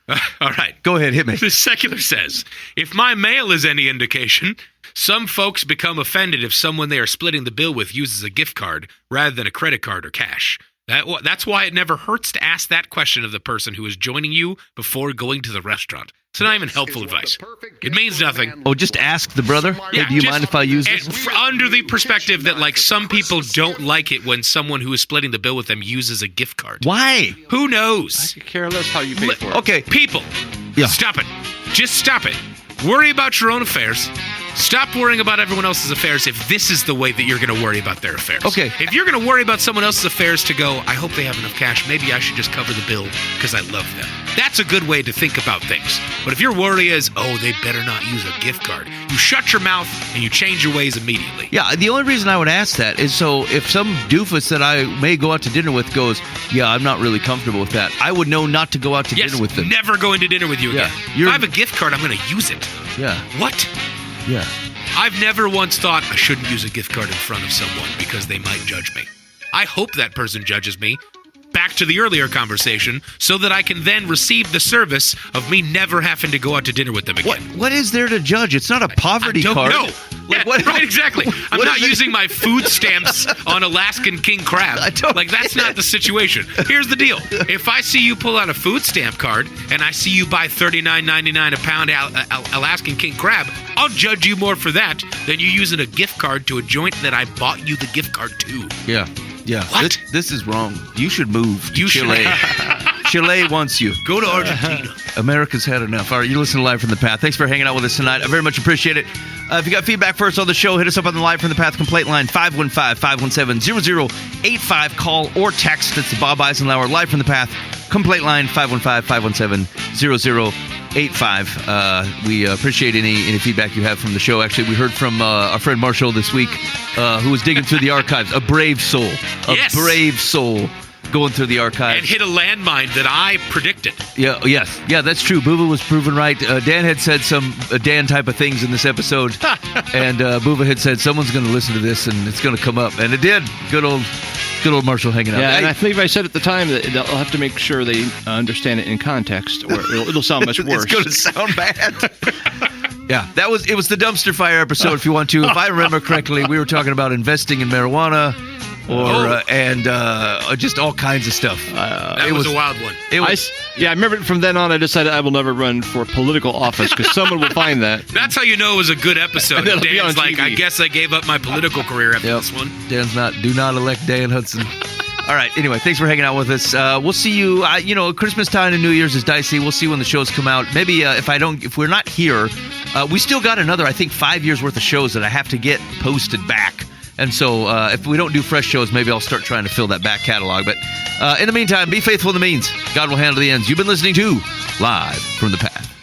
All right. Go ahead, hit me. The Secular says, if my mail is any indication, some folks become offended if someone they are splitting the bill with uses a gift card rather than a credit card or cash. That's why it never hurts to ask that question of the person who is joining you before going to the restaurant. It's not even helpful advice. It means nothing. Oh, just ask the brother. Hey, do you just- mind if I use and this? under the perspective that, like, some people don't like it when someone who is splitting the bill with them uses a gift card. Why? Who knows? I could care less how you pay for it. Okay. People, Yeah. stop it. Just stop it. Worry about your own affairs. Stop worrying about everyone else's affairs if this is the way that you're going to worry about their affairs. Okay. If you're going to worry about someone else's affairs to go, I hope they have enough cash. Maybe I should just cover the bill because I love them. That's a good way to think about things. But if your worry is, oh, they better not use a gift card, you shut your mouth and you change your ways immediately. Yeah, the only reason I would ask that is so if some doofus that I may go out to dinner with goes, yeah, I'm not really comfortable with that, I would know not to go out to dinner with them. Never going to dinner with you Yeah, again. you're- If I have a gift card, I'm going to use it. Yeah, What? yeah. I've never once thought I shouldn't use a gift card in front of someone because they might judge me. I hope that person judges me back to the earlier conversation so that I can then receive the service of me never having to go out to dinner with them again. What is there to judge? It's not a poverty card. No. Right, exactly. I'm not using my food stamps on Alaskan king crab. That's not the situation. Here's the deal. If I see you pull out a food stamp card and I see you buy $39.99 a pound Alaskan king crab, I'll judge you more for that than you using a gift card to a joint that I bought you the gift card to. Yeah. What? This is wrong. You should move to Chile. Chile wants you. Go to Argentina. America's had enough. All right, you listen to Live from the Path. Thanks for hanging out with us tonight. I very much appreciate it. If you got feedback for us on the show, hit us up on the Live from the Path complaint line, 515-517-0085. Call or text. It's the Bob Eisenhower Live from the Path complaint line, 515-517-0085. We appreciate any feedback you have from the show. Actually, we heard from our friend Marshall this week, who was digging through the archives. A brave soul. Yes. Brave soul. Going through the archives. And hit a landmine that I predicted. Yeah, yes. Yeah, that's true. Booba was proven right. Dan had said some Dan type of things in this episode. And Booba had said, someone's going to listen to this and it's going to come up. And it did. Good old Marshall hanging out. Yeah, and I believe I said at the time that they'll have to make sure they understand it in context or it'll sound much worse. It's going to sound bad. Yeah, it was the dumpster fire episode, if you want to. If I remember correctly, we were talking about investing in marijuana. And just all kinds of stuff. That was a wild one. I remember from then on I decided I will never run for political office because someone will find that. That's how you know it was a good episode. Dan's like, I guess I gave up my political career after this one. Dan's do not elect Dan Hudson. All right. Anyway, thanks for hanging out with us. We'll see you. Christmas time and New Year's is dicey. We'll see when the shows come out. Maybe if we're not here, we still got another, I think, 5 years worth of shows that I have to get posted back. And so if we don't do fresh shows, maybe I'll start trying to fill that back catalog. But in the meantime, be faithful in the means. God will handle the ends. You've been listening to Live from the Path.